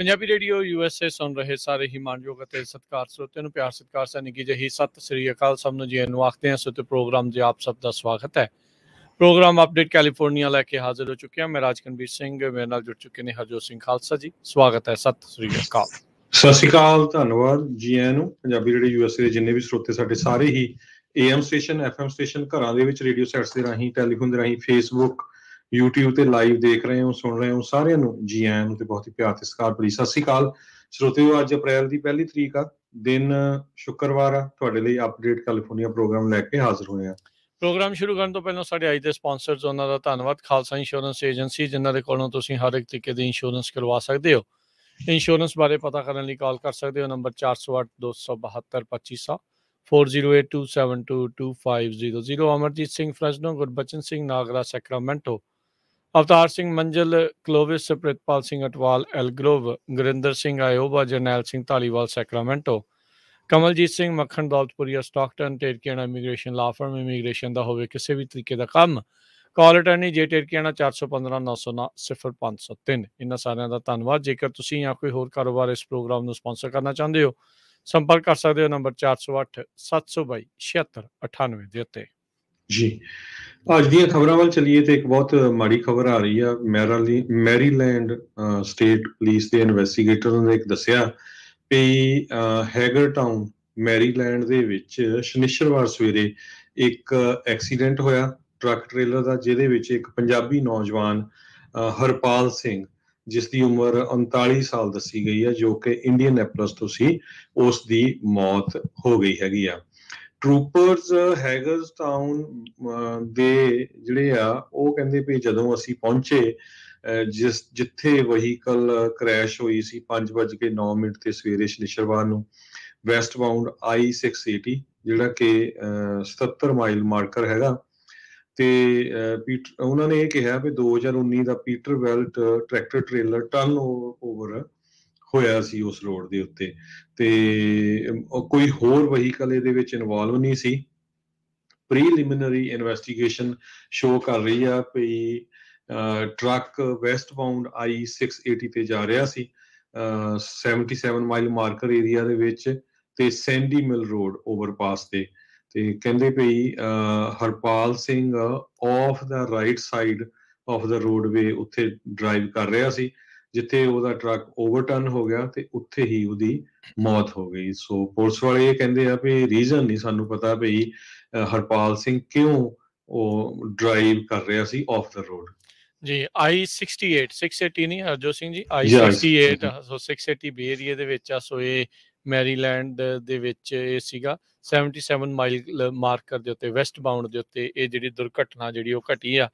Punjabi radio USA ਸੁਣ ਰਹੇ ਸਾਰੇ ਹੀ ਮਾਣਯੋਗ ਅਤੇ ਸਤਿਕਾਰ ਸਰੋਤਿਆਂ ਨੂੰ ਪਿਆਰ ਸਤਿਕਾਰ ਸਾ ਨਿੱਘੀ ਜਿਹੀ ਸਤਿ ਸ੍ਰੀ ਅਕਾਲ। ਸਭ ਨੂੰ ਜੀ ਨੂੰ ਆਖਦੇ ਹਾਂ ਸੋ ਤੇ ਪ੍ਰੋਗਰਾਮ ਦੇ ਆਪ ਸਭ ਦਾ ਸਵਾਗਤ ਹੈ। ਪ੍ਰੋਗਰਾਮ ਅਪਡੇਟ ਕੈਲੀਫੋਰਨੀਆ ਲੈ ਕੇ ਹਾਜ਼ਰ ਹੋ ਚੁੱਕਿਆ। ਮੈਂ ਰਾਜਕਨਵੀਰ ਸਿੰਘ, ਮੇਰੇ ਨਾਲ ਜੁੜ ਚੁੱਕੇ ਨੇ ਹਰਜੋਤ ਸਿੰਘ ਖਾਲਸਾ ਜੀ। ਸਵਾਗਤ ਹੈ, ਸਤਿ ਸ੍ਰੀ ਅਕਾਲ। ਸਤਿ ਸ਼੍ਰੀ ਅਕਾਲ, ਧੰਨਵਾਦ ਜੀ ਆਇਆਂ ਨੂੰ। ਪੰਜਾਬੀ ਰੇਡੀਓ USA ਦੇ ਜਿੰਨੇ ਵੀ ਸਰੋਤੇ ਸਾਡੇ ਸਾਰੇ ਹੀ AM ਸਟੇਸ਼ਨ, FM ਸਟੇਸ਼ਨ, ਘਰਾਂ ਦੇ ਵਿੱਚ ਰੇਡੀਓ ਸੈਟਸ ਦੇ ਰਾਹੀਂ, ਟੈਲੀਫੋਨ ਦੇ ਰਾਹੀਂ, ਫੇਸਬੁੱਕ, YouTube ਤੇ ਲਾਈਵ ਦੇਖ ਰਹੇ ਹੋ, ਸੁਣ ਰਹੇ ਹੋ, ਸਾਰਿਆਂ ਨੂੰ ਜੀ ਆਇਆਂ ਨੂੰ ਤੇ ਬਹੁਤ ਹੀ ਪਿਆਰ ਤੇ ਸਤਿਕਾਰ ਭਰੀ ਸਤਿ ਸ਼੍ਰੀ ਅਕਾਲ ਸਰੋਤਿਓ। ਅੱਜ ਅਪ੍ਰੈਲ ਦੀ 1 ਤਰੀਕ ਆ, ਦਿਨ ਸ਼ੁੱਕਰਵਾਰ ਆ। ਤੁਹਾਡੇ ਲਈ ਅਪਡੇਟ ਕੈਲੀਫੋਰਨੀਆ ਪ੍ਰੋਗਰਾਮ ਲੈ ਕੇ ਹਾਜ਼ਰ ਹੋਏ ਆ। ਪ੍ਰੋਗਰਾਮ ਸ਼ੁਰੂ ਕਰਨ ਤੋਂ ਪਹਿਲਾਂ ਸਾਡੇ ਅੱਜ ਦੇ ਸਪਾਂਸਰਸ, ਉਹਨਾਂ ਦਾ ਧੰਨਵਾਦ। ਖਾਲਸਾ ਇੰਸ਼ੋਰੈਂਸ ਏਜੰਸੀ, ਜਿਨ੍ਹਾਂ ਦੇ ਕੋਲੋਂ ਤੁਸੀਂ ਹਰ ਇੱਕ ਤਰੀਕੇ ਦੀ ਇੰਸ਼ੋਰੈਂਸ ਕਰਵਾ ਸਕਦੇ ਹੋ। ਇੰਸ਼ੋਰੈਂਸ ਬਾਰੇ ਪਤਾ ਕਰਨ ਲਈ ਕਾਲ ਕਰ ਸਕਦੇ ਹੋ ਨੰਬਰ 408-272-2500 4082722500। ਅਮਰਜੀਤ ਸਿੰਘ ਫਰੈਜ਼ਨੋ, ਗੁਰਬਚਨ ਸਿੰਘ ਨਾਗਰਾ ਸੈਕਰਾਮੈਂਟੋ, ਅਵਤਾਰ ਸਿੰਘ ਮੰਜ਼ਲ ਕਲੋਵਿਸ, ਪ੍ਰਿਤਪਾਲ ਸਿੰਘ ਅਟਵਾਲ ਐਲਗਰੋਵ, ਗੁਰਿੰਦਰ ਸਿੰਘ ਆਇਓਬਾ, ਜਰਨੈਲ ਸਿੰਘ ਧਾਲੀਵਾਲ ਸੈਕਰਾਮੈਂਟੋ, ਕਮਲਜੀਤ ਸਿੰਘ ਮੱਖਣ ਦੌਲਤਪੁਰੀਆ ਸਟਾਕਟਨ, ਟੇਰਕੀਆਣਾ ਇਮੀਗ੍ਰੇਸ਼ਨ ਲਾ ਫਰਮ। ਇਮੀਗ੍ਰੇਸ਼ਨ ਦਾ ਹੋਵੇ ਕਿਸੇ ਵੀ ਤਰੀਕੇ ਦਾ ਕੰਮ, ਕਾਲ ਅਟਰਨੀ ਜੇ ਟੇਰਕੀਆਣਾ 415-909-0503। ਇਹਨਾਂ ਸਾਰਿਆਂ ਦਾ ਧੰਨਵਾਦ। ਜੇਕਰ ਤੁਸੀਂ ਜਾਂ ਕੋਈ ਹੋਰ ਕਾਰੋਬਾਰ ਇਸ ਪ੍ਰੋਗਰਾਮ ਨੂੰ ਸਪਾਂਸਰ ਕਰਨਾ ਚਾਹੁੰਦੇ ਹੋ, ਸੰਪਰਕ ਕਰ ਸਕਦੇ ਹੋ ਨੰਬਰ 408-722-7698 ਦੇ ਉੱਤੇ ਜੀ। ਅੱਜ ਦੀਆਂ ਖਬਰਾਂ ਵੱਲ ਚੱਲੀਏ ਤੇ ਇੱਕ ਬਹੁਤ ਮਾੜੀ ਖਬਰ ਆ ਰਹੀ ਆ। ਮੈਰੀਲੈਂਡ ਸਟੇਟ ਪੁਲਿਸ ਦੇ ਇਨਵੈਸਟੀਗੇਟਰ ਨੇ ਇੱਕ ਦੱਸਿਆ ਵੀ ਹੈਗਰ ਟਾਊਨ ਮੈਰੀਲੈਂਡ ਦੇ ਵਿੱਚ ਸ਼ਨੀਚਰਵਾਰ ਸਵੇਰੇ ਇੱਕ ਐਕਸੀਡੈਂਟ ਹੋਇਆ ਟਰੱਕ ਟ੍ਰੇਲਰ ਦਾ, ਜਿਹਦੇ ਵਿੱਚ ਇੱਕ ਪੰਜਾਬੀ ਨੌਜਵਾਨ ਹਰਪਾਲ ਸਿੰਘ, ਜਿਸ ਦੀ ਉਮਰ 39 ਸਾਲ ਦੱਸੀ ਗਈ ਹੈ, ਜੋ ਕਿ ਇੰਡੀਅਨੈਪਲਸ ਤੋਂ ਸੀ, ਉਸ ਦੀ ਮੌਤ ਹੋ ਗਈ ਹੈਗੀ ਆ। ਟਰੂਪਰਸ ਹੈਗਰਸ ਟਾਊਨ ਦੇ ਜਿਹੜੇ ਆ ਉਹ ਕਹਿੰਦੇ ਵੀ ਜਦੋਂ ਅਸੀਂ ਪਹੁੰਚੇ ਜਿੱਥੇ ਵਹੀਕਲ ਕ੍ਰੈਸ਼ ਹੋਈ ਸੀ 5:09 ਤੇ ਸਵੇਰੇ ਸ਼ਨੀਚਰਵਾਰ ਨੂੰ, ਵੈਸਟ ਬਾਉਂਡ I-680, ਜਿਹੜਾ ਕਿ 77 ਮਾਈਲ ਮਾਰਕਰ ਹੈਗਾ। ਤੇ ਉਹਨਾਂ ਨੇ ਇਹ ਕਿਹਾ ਵੀ 2019 ਦਾ Peterbilt tractor trailer turn over ਹੋਇਆ ਸੀ ਉਸ ਰੋਡ ਦੇ ਉੱਤੇ, ਤੇ ਕੋਈ ਹੋਰ ਵਹੀਕਲ ਇਹਦੇ ਵਿੱਚ ਇਨਵੋਲਵ ਨਹੀਂ ਸੀ। ਪ੍ਰੀਲਿਮਿਨਰੀ ਇਨਵੈਸਟੀਗੇਸ਼ਨ ਸ਼ੋ ਕਰ ਰਹੀ ਆ ਵੀ ਟਰੱਕ ਵੈਸਟ ਬਾਉਂਡ I-680 ਤੇ ਜਾ ਰਿਹਾ ਸੀ 77 ਮਾਈਲ ਮਾਰਕਰ ਏਰੀਆ ਦੇ ਵਿੱਚ, ਤੇ ਸੈਂਡੀ ਮਿਲ ਰੋਡ ਓਵਰਪਾਸ ਤੇ ਕਹਿੰਦੇ ਪਈ Harpal Singh of the right side of the roadway ਉੱਥੇ ਡਰਾਈਵ ਕਰ ਰਿਹਾ ਸੀ, ਜਿੱਥੇ ਉਹਦਾ ਟਰੱਕ ਓਵਰਟਰਨ ਹੋ ਗਿਆ ਤੇ ਉੱਥੇ ਹੀ ਉਹਦੀ ਮੌਤ ਹੋ ਗਈ। ਸੋ ਪੁਲਿਸ ਵਾਲੇ ਇਹ ਕਹਿੰਦੇ ਆ ਵੀ ਰੀਜ਼ਨ ਨਹੀਂ ਸਾਨੂੰ ਪਤਾ ਵੀ ਹਰਪਾਲ ਸਿੰਘ ਕਿਉਂ ਉਹ ਡਰਾਈਵ ਕਰ ਰਿਹਾ ਸੀ ਆਫ ਦਾ ਰੋਡ। ਜੀ I-68 680 ਨਹੀਂ ਹਰਜੋਤ ਸਿੰਘ ਜੀ, I-68 ਸੋ 680 ਬੇ ਏਰੀਏ ਦੇ ਵਿੱਚ ਆ। ਸੋ ਇਹ ਮੈਰੀਲੈਂਡ ਦੇ ਵਿੱਚ ਇਹ ਸੀਗਾ 77 ਮਾਈਲ ਮਾਰਕਰ ਦੇ ਉੱਤੇ ਵੈਸਟ ਬਾਉਂਡ ਦੇ ਉੱਤੇ ਇਹ ਜਿਹੜੀ ਦੁਰਘਟਨਾ ਜਿਹੜੀ ਉਹ ਘਟੀ ਆ।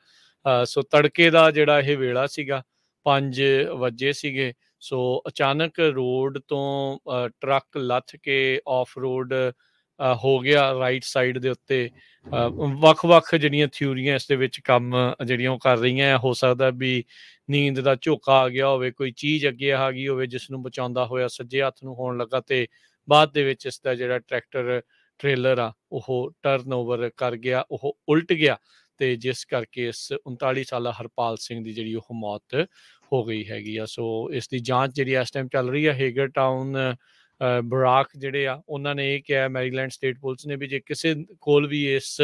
ਸੋ ਤੜਕੇ ਦਾ ਜਿਹੜਾ ਇਹ ਵੇਲਾ ਸੀਗਾ 5 ਵਜੇ ਸੀਗੇ। ਸੋ ਅਚਾਨਕ ਰੋਡ ਤੋਂ ਟਰੱਕ ਲੱਥ ਕੇ ਆਫ ਰੋਡ ਹੋ ਗਿਆ ਰਾਈਟ ਸਾਈਡ ਦੇ ਉੱਤੇ। ਵੱਖ-ਵੱਖ ਜਿਹੜੀਆਂ ਥਿਊਰੀਆਂ ਇਸ ਦੇ ਵਿੱਚ ਕੰਮ ਜਿਹੜੀਆਂ ਉਹ ਕਰ ਰਹੀਆਂ। ਹੋ ਸਕਦਾ ਵੀ ਨੀਂਦ ਦਾ ਝੋਕਾ ਆ ਗਿਆ ਹੋਵੇ, ਕੋਈ ਚੀਜ਼ ਅੱਗੇ ਆ ਗਈ ਹੋਵੇ ਜਿਸ ਨੂੰ ਬਚਾਉਂਦਾ ਹੋਇਆ ਸੱਜੇ ਹੱਥ ਨੂੰ ਹੋਣ ਲੱਗਾ, ਤੇ ਬਾਅਦ ਦੇ ਵਿੱਚ ਇਸ ਦਾ ਜਿਹੜਾ ਟਰੈਕਟਰ ਟ੍ਰੇਲਰ ਆ ਉਹ ਟਰਨ ਓਵਰ ਕਰ ਗਿਆ, ਉਹ ਉਲਟ ਗਿਆ, ਤੇ ਜਿਸ ਕਰਕੇ ਇਸ 39 ਸਾਲਾ ਹਰਪਾਲ ਸਿੰਘ ਦੀ ਜਿਹੜੀ ਉਹ ਮੌਤ ਹੋ ਗਈ ਹੈਗੀ ਆ। ਸੋ ਇਸ ਦੀ ਜਾਂਚ ਜਿਹੜੀ ਇਸ ਟਾਈਮ ਚੱਲ ਰਹੀ ਆ। ਹੈਗਰ ਟਾਊਨ ਬਰਾਕ ਜਿਹੜੇ ਆ ਉਹਨਾਂ ਨੇ ਇਹ ਕਿਹਾ, ਮੈਰੀਲੈਂਡ ਸਟੇਟ ਪੁਲਿਸ ਨੇ, ਵੀ ਜੇ ਕਿਸੇ ਕੋਲ ਵੀ ਇਸ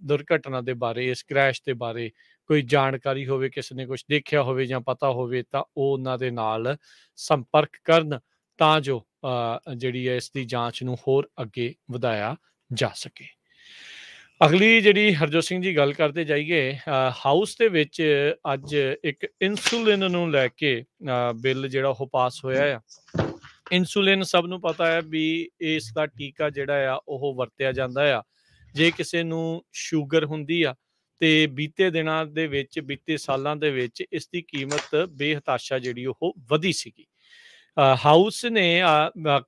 ਦੁਰਘਟਨਾ ਦੇ ਬਾਰੇ, ਇਸ ਕ੍ਰੈਸ਼ ਦੇ ਬਾਰੇ ਕੋਈ ਜਾਣਕਾਰੀ ਹੋਵੇ, ਕਿਸੇ ਨੇ ਕੁਛ ਦੇਖਿਆ ਹੋਵੇ ਜਾਂ ਪਤਾ ਹੋਵੇ, ਤਾਂ ਉਹ ਉਹਨਾਂ ਦੇ ਨਾਲ ਸੰਪਰਕ ਕਰਨ ਤਾਂ ਜੋ ਜਿਹੜੀ ਹੈ ਇਸ ਦੀ ਜਾਂਚ ਨੂੰ ਹੋਰ ਅੱਗੇ ਵਧਾਇਆ ਜਾ ਸਕੇ। ਅਗਲੀ ਜਿਹੜੀ ਹਰਜੋਤ ਸਿੰਘ ਜੀ ਗੱਲ ਕਰਦੇ ਜਾਈਏ, ਹਾਊਸ ਦੇ ਵਿੱਚ ਅੱਜ ਇੱਕ ਇਨਸੂਲਿਨ ਨੂੰ ਲੈ ਕੇ ਬਿੱਲ ਜਿਹੜਾ ਉਹ ਪਾਸ ਹੋਇਆ ਆ। ਇਨਸੂਲਿਨ ਸਭ ਨੂੰ ਪਤਾ ਹੈ ਵੀ ਇਸ ਦਾ ਟੀਕਾ ਜਿਹੜਾ ਆ ਉਹ ਵਰਤਿਆ ਜਾਂਦਾ ਆ ਜੇ ਕਿਸੇ ਨੂੰ ਸ਼ੂਗਰ ਹੁੰਦੀ ਆ, ਤੇ ਬੀਤੇ ਦਿਨਾਂ ਦੇ ਵਿੱਚ, ਬੀਤੇ ਸਾਲਾਂ ਦੇ ਵਿੱਚ ਇਸ ਦੀ ਕੀਮਤ ਬੇਹਤਾਸ਼ਾ ਜਿਹੜੀ ਉਹ ਵਧੀ ਸੀਗੀ। ਹਾਊਸ ਨੇ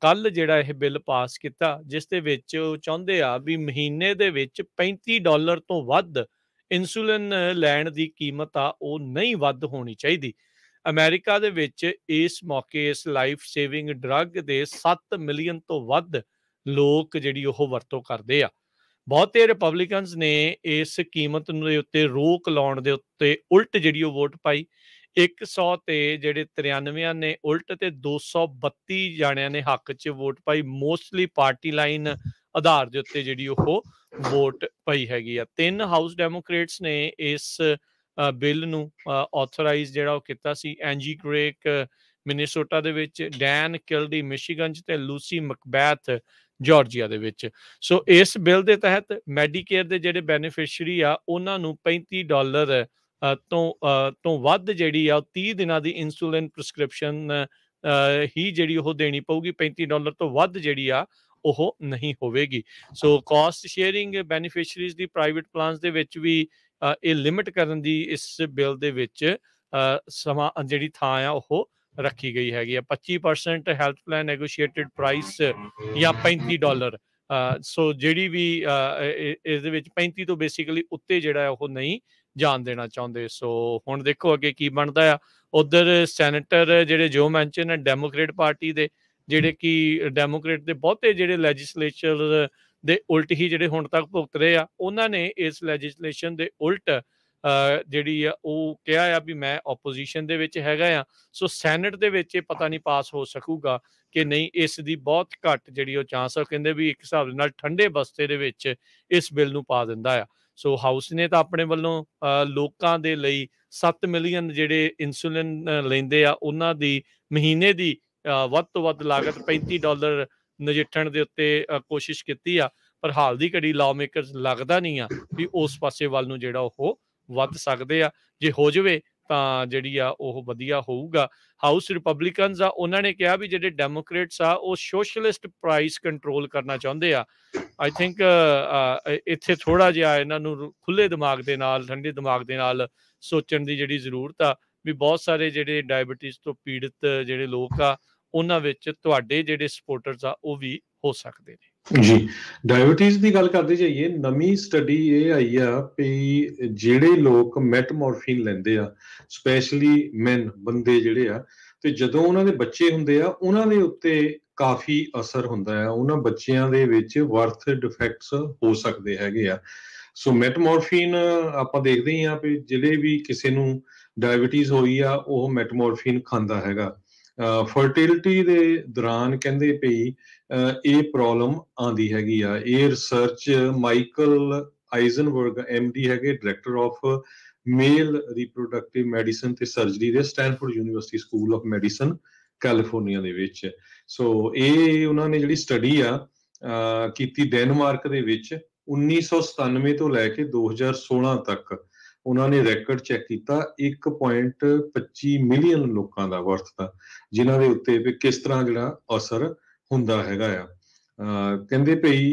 ਕੱਲ ਜਿਹੜਾ ਇਹ ਬਿੱਲ ਪਾਸ ਕੀਤਾ, ਜਿਸ ਦੇ ਵਿੱਚ ਉਹ ਚਾਹੁੰਦੇ ਆ ਵੀ ਮਹੀਨੇ ਦੇ ਵਿੱਚ $35 ਤੋਂ ਵੱਧ ਇਨਸੂਲਿਨ ਲੈਣ ਦੀ ਕੀਮਤ ਆ ਉਹ ਨਹੀਂ ਵੱਧ ਹੋਣੀ ਚਾਹੀਦੀ। ਅਮਰੀਕਾ ਦੇ ਵਿੱਚ ਇਸ ਮੌਕੇ ਇਸ ਲਾਈਫ ਸੇਵਿੰਗ ਡਰੱਗ ਦੇ 7 ਮਿਲੀਅਨ ਤੋਂ ਵੱਧ ਲੋਕ ਜਿਹੜੀ ਉਹ ਵਰਤੋਂ ਕਰਦੇ ਆ। ਬਹੁਤੇ ਰਿਪਬਲਿਕਨਸ ਨੇ ਇਸ ਕੀਮਤ ਦੇ ਉੱਤੇ ਰੋਕ ਲਾਉਣ ਦੇ ਉੱਤੇ ਉਲਟ ਜਿਹੜੀ ਉਹ ਵੋਟ ਪਾਈ। 100 ਤੇ ਜਿਹੜੇ 93 ਨੇ ਉਲਟ ਤੇ 232 ਜਾਣਿਆਂ ਨੇ ਹੱਕ 'ਚ ਵੋਟ ਪਾਈ। ਮੋਸਟਲੀ ਪਾਰਟੀ ਲਾਈਨ ਆਧਾਰ ਦੇ ਉੱਤੇ ਜਿਹੜੀ ਉਹ ਵੋਟ ਪਈ ਹੈਗੀ ਆ। 3 ਹਾਊਸ ਡੈਮੋਕ੍ਰੇਟਸ ਨੇ ਇਸ ਬਿੱਲ ਨੂੰ ਆਥੋਰਾਈਜ਼ ਜਿਹੜਾ ਉਹ ਕੀਤਾ ਸੀ। ਐਂਜੀ ਕ੍ਰੇਕ ਮਿਨੀਸੋਟਾ ਦੇ ਵਿੱਚ, ਡੈਨ ਕਿਲਡੀ ਮਿਸ਼ੀਗਨ 'ਚ ਤੇ ਲੂਸੀ ਮਕਬੈਥ ਜਾਰਜੀਆ ਦੇ ਵਿੱਚ। ਸੋ ਇਸ ਬਿੱਲ ਦੇ ਤਹਿਤ ਮੈਡੀਕੇਅਰ ਦੇ ਜਿਹੜੇ ਬੈਨੀਫਿਸ਼ਰੀ ਆ ਉਹਨਾਂ ਨੂੰ $35 ਤੋਂ ਵੱਧ ਜਿਹੜੀ ਆ 30 ਦਿਨਾਂ ਦੀ ਇਨਸੂਲਿਨ ਪ੍ਰਿਸਕ੍ਰਿਪਸ਼ਨ ਹੀ ਜਿਹੜੀ ਉਹ ਦੇਣੀ ਪਊਗੀ। $35 ਤੋਂ ਵੱਧ ਜਿਹੜੀ ਆ ਉਹ ਨਹੀਂ ਹੋਵੇਗੀ। ਸੋ ਕਾਸਟ ਸ਼ੇਅਰਿੰਗ ਬੈਨੀਫਿਸ਼ਰੀਜ਼ ਦੀ ਪ੍ਰਾਈਵੇਟ ਪਲਾਨਸ ਦੇ ਵਿੱਚ ਵੀ ਇਹ ਲਿਮਿਟ ਕਰਨ ਦੀ ਇਸ ਬਿੱਲ ਦੇ ਵਿੱਚ ਸਮਾਂ ਜਿਹੜੀ ਥਾਂ ਆ ਉਹ ਰੱਖੀ ਗਈ ਹੈਗੀ ਆ। 25% ਹੈਲਥ ਪਲਾਨ ਨੈਗੋਸ਼ੀਏਟਡ ਪ੍ਰਾਈਸ ਜਾਂ $35। ਸੋ ਜਿਹੜੀ ਵੀ ਇਹਦੇ ਵਿੱਚ 35 ਤੋਂ ਬੇਸਿਕਲੀ ਉੱਤੇ ਜਿਹੜਾ ਉਹ ਨਹੀਂ ਜਾਣ ਦੇਣਾ ਚਾਹੁੰਦੇ। ਸੋ ਹੁਣ ਦੇਖੋ ਅੱਗੇ ਕੀ ਬਣਦਾ ਆ। ਉਧਰ ਸੈਨੇਟਰ ਜਿਹੜੇ ਜੋ ਮੈਂਸ਼ਨ ਹੈ ਡੈਮੋਕ੍ਰੇਟ ਪਾਰਟੀ ਦੇ, ਜਿਹੜੇ ਕਿ ਡੈਮੋਕ੍ਰੇਟ ਦੇ ਬਹੁਤੇ ਜਿਹੜੇ ਲੈਜਿਸਲੇਚਰ ਦੇ ਉਲਟ ਹੀ ਜਿਹੜੇ ਹੁਣ ਤੱਕ ਭੁਗਤ ਰਹੇ ਆ, ਉਹਨਾਂ ਨੇ ਇਸ ਲੈਜਿਸਲੇਸ਼ਨ ਦੇ ਉਲਟ ਜਿਹੜੀ ਆ ਉਹ ਕਿਹਾ ਆ ਵੀ ਮੈਂ ਆਪੋਜੀਸ਼ਨ ਦੇ ਵਿੱਚ ਹੈਗਾ ਆ। ਸੋ ਸੈਨੇਟ ਦੇ ਵਿੱਚ ਇਹ ਪਤਾ ਨਹੀਂ ਪਾਸ ਹੋ ਸਕੂਗਾ ਕਿ ਨਹੀਂ। ਇਸ ਦੀ ਬਹੁਤ ਘੱਟ ਜਿਹੜੀ ਉਹ ਚਾਂਸ ਆ। ਕਹਿੰਦੇ ਵੀ ਇੱਕ ਹਿਸਾਬ ਦੇ ਨਾਲ ਠੰਡੇ ਬਸਤੇ ਦੇ ਵਿੱਚ ਇਸ ਬਿੱਲ ਨੂੰ ਪਾ ਦਿੰਦਾ ਆ। ਸੋ ਹਾਊਸ ਨੇ ਤਾਂ ਆਪਣੇ ਵੱਲੋਂ ਲੋਕਾਂ ਦੇ ਲਈ 7 ਮਿਲੀਅਨ ਜਿਹੜੇ ਇਨਸੂਲਿਨ ਲੈਂਦੇ ਆ ਉਹਨਾਂ ਦੀ ਮਹੀਨੇ ਦੀ ਵੱਧ ਤੋਂ ਵੱਧ ਲਾਗਤ $35 ਨਜਿੱਠਣ ਦੇ ਉੱਤੇ ਕੋਸ਼ਿਸ਼ ਕੀਤੀ ਆ। ਪਰ ਹਾਲ ਦੀ ਘੜੀ ਲਾਅ ਮੇਕਰਸ ਲੱਗਦਾ ਨਹੀਂ ਆ ਵੀ ਉਸ ਪਾਸੇ ਵੱਲ ਨੂੰ ਜਿਹੜਾ ਉਹ ਵੱਧ ਸਕਦੇ ਆ। ਜੇ ਹੋ ਜਾਵੇ ਤਾਂ ਜਿਹੜੀ ਆ ਉਹ ਵਧੀਆ ਹੋਊਗਾ। ਹਾਊਸ ਰਿਪਬਲਿਕਨਸ ਆ ਉਹਨਾਂ ਨੇ ਕਿਹਾ ਵੀ ਜਿਹੜੇ ਡੈਮੋਕ੍ਰੇਟਸ ਆ ਉਹ ਸੋਸ਼ਲਿਸਟ ਪ੍ਰਾਈਸ ਕੰਟਰੋਲ ਕਰਨਾ ਚਾਹੁੰਦੇ ਆ। ਆਈ ਥਿੰਕ ਇੱਥੇ ਥੋੜਾ ਜਿਹਾ ਇਹਨਾਂ ਨੂੰ ਖੁੱਲੇ ਦਿਮਾਗ ਦੇ ਨਾਲ, ਠੰਡੇ ਦਿਮਾਗ ਦੇ ਨਾਲ ਸੋਚਣ ਦੀ ਜਿਹੜੀ ਜ਼ਰੂਰਤ ਆ ਵੀ ਬਹੁਤ ਸਾਰੇ ਜਿਹੜੇ ਡਾਇਬਟੀਜ਼ ਤੋਂ ਪੀੜਤ ਜਿਹੜੇ ਲੋਕ ਆ ਉਹਨਾਂ ਵਿੱਚ ਤੁਹਾਡੇ ਜਿਹੜੇ ਸਪੋਰਟਰਸ ਆ ਉਹ ਵੀ ਹੋ ਸਕਦੇ ਨੇ। ਜੀ, ਡਾਇਬਟੀਜ਼ ਦੀ ਗੱਲ ਕਰਦੇ ਜਾਈਏ, ਨਵੀਂ ਸਟੱਡੀ ਇਹ ਆਈ ਆ ਵੀ ਜਿਹੜੇ ਲੋਕ ਮੈਟਮੋਰਫਿਨ ਲੈਂਦੇ ਆ, ਸਪੈਸ਼ਲੀ ਮੈਨ ਬੰਦੇ ਜਿਹੜੇ ਆ, ਤੇ ਜਦੋਂ ਉਹਨਾਂ ਦੇ ਬੱਚੇ ਹੁੰਦੇ ਆ ਉਹਨਾਂ ਦੇ ਉੱਤੇ ਕਾਫੀ ਅਸਰ ਹੁੰਦਾ ਆ। ਉਹਨਾਂ ਬੱਚਿਆਂ ਦੇ ਵਿੱਚ ਬਰਥ ਡਿਫੈਕਟਸ ਹੋ ਸਕਦੇ ਹੈਗੇ ਆ। ਸੋ ਮੈਟਮੋਰਫਿਨ ਆਪਾਂ ਦੇਖਦੇ ਹੀ ਆ ਵੀ ਜਿਹੜੇ ਵੀ ਕਿਸੇ ਨੂੰ ਡਾਇਬਟੀਜ਼ ਹੋਈ ਆ ਉਹ ਮੈਟਮੋਰਫਿਨ ਖਾਂਦਾ ਹੈਗਾ। ਫਰਟੀਲਿਟੀ ਦੇ ਦੌਰਾਨ ਕਹਿੰਦੇ ਪਈ ਇਹ ਪ੍ਰੋਬਲਮ ਆਉਂਦੀ ਹੈਗੀ ਆ। ਇਹ ਰਿਸਰਚ ਮਾਈਕਲ ਆਈਜ਼ਨਬਰਗ MD ਹੈਗੇ, director of male reproductive medicine ਤੇ ਸਰਜਰੀ ਦੇ Stanford University School of Medicine California ਦੇ ਵਿੱਚ। ਸੋ ਇਹ ਉਹਨਾਂ ਨੇ ਜਿਹੜੀ ਸਟੱਡੀ ਆ ਕੀਤੀ ਡੈਨਮਾਰਕ ਦੇ ਵਿੱਚ 1997 ਤੋਂ ਲੈ ਕੇ 2016 ਤੱਕ ਉਹਨਾਂ ਨੇ ਰੈਕਡ ਚੈੱਕ ਕੀਤਾ 1.25 ਮਿਲੀਅਨ ਲੋਕਾਂ ਦਾ ਵਰਥ ਦਾ, ਜਿਨ੍ਹਾਂ ਦੇ ਉੱਤੇ ਵੀ ਕਿਸ ਤਰ੍ਹਾਂ ਜਿਹੜਾ ਅਸਰ ਹੁੰਦਾ ਹੈਗਾ ਆ। ਕਹਿੰਦੇ ਪਈ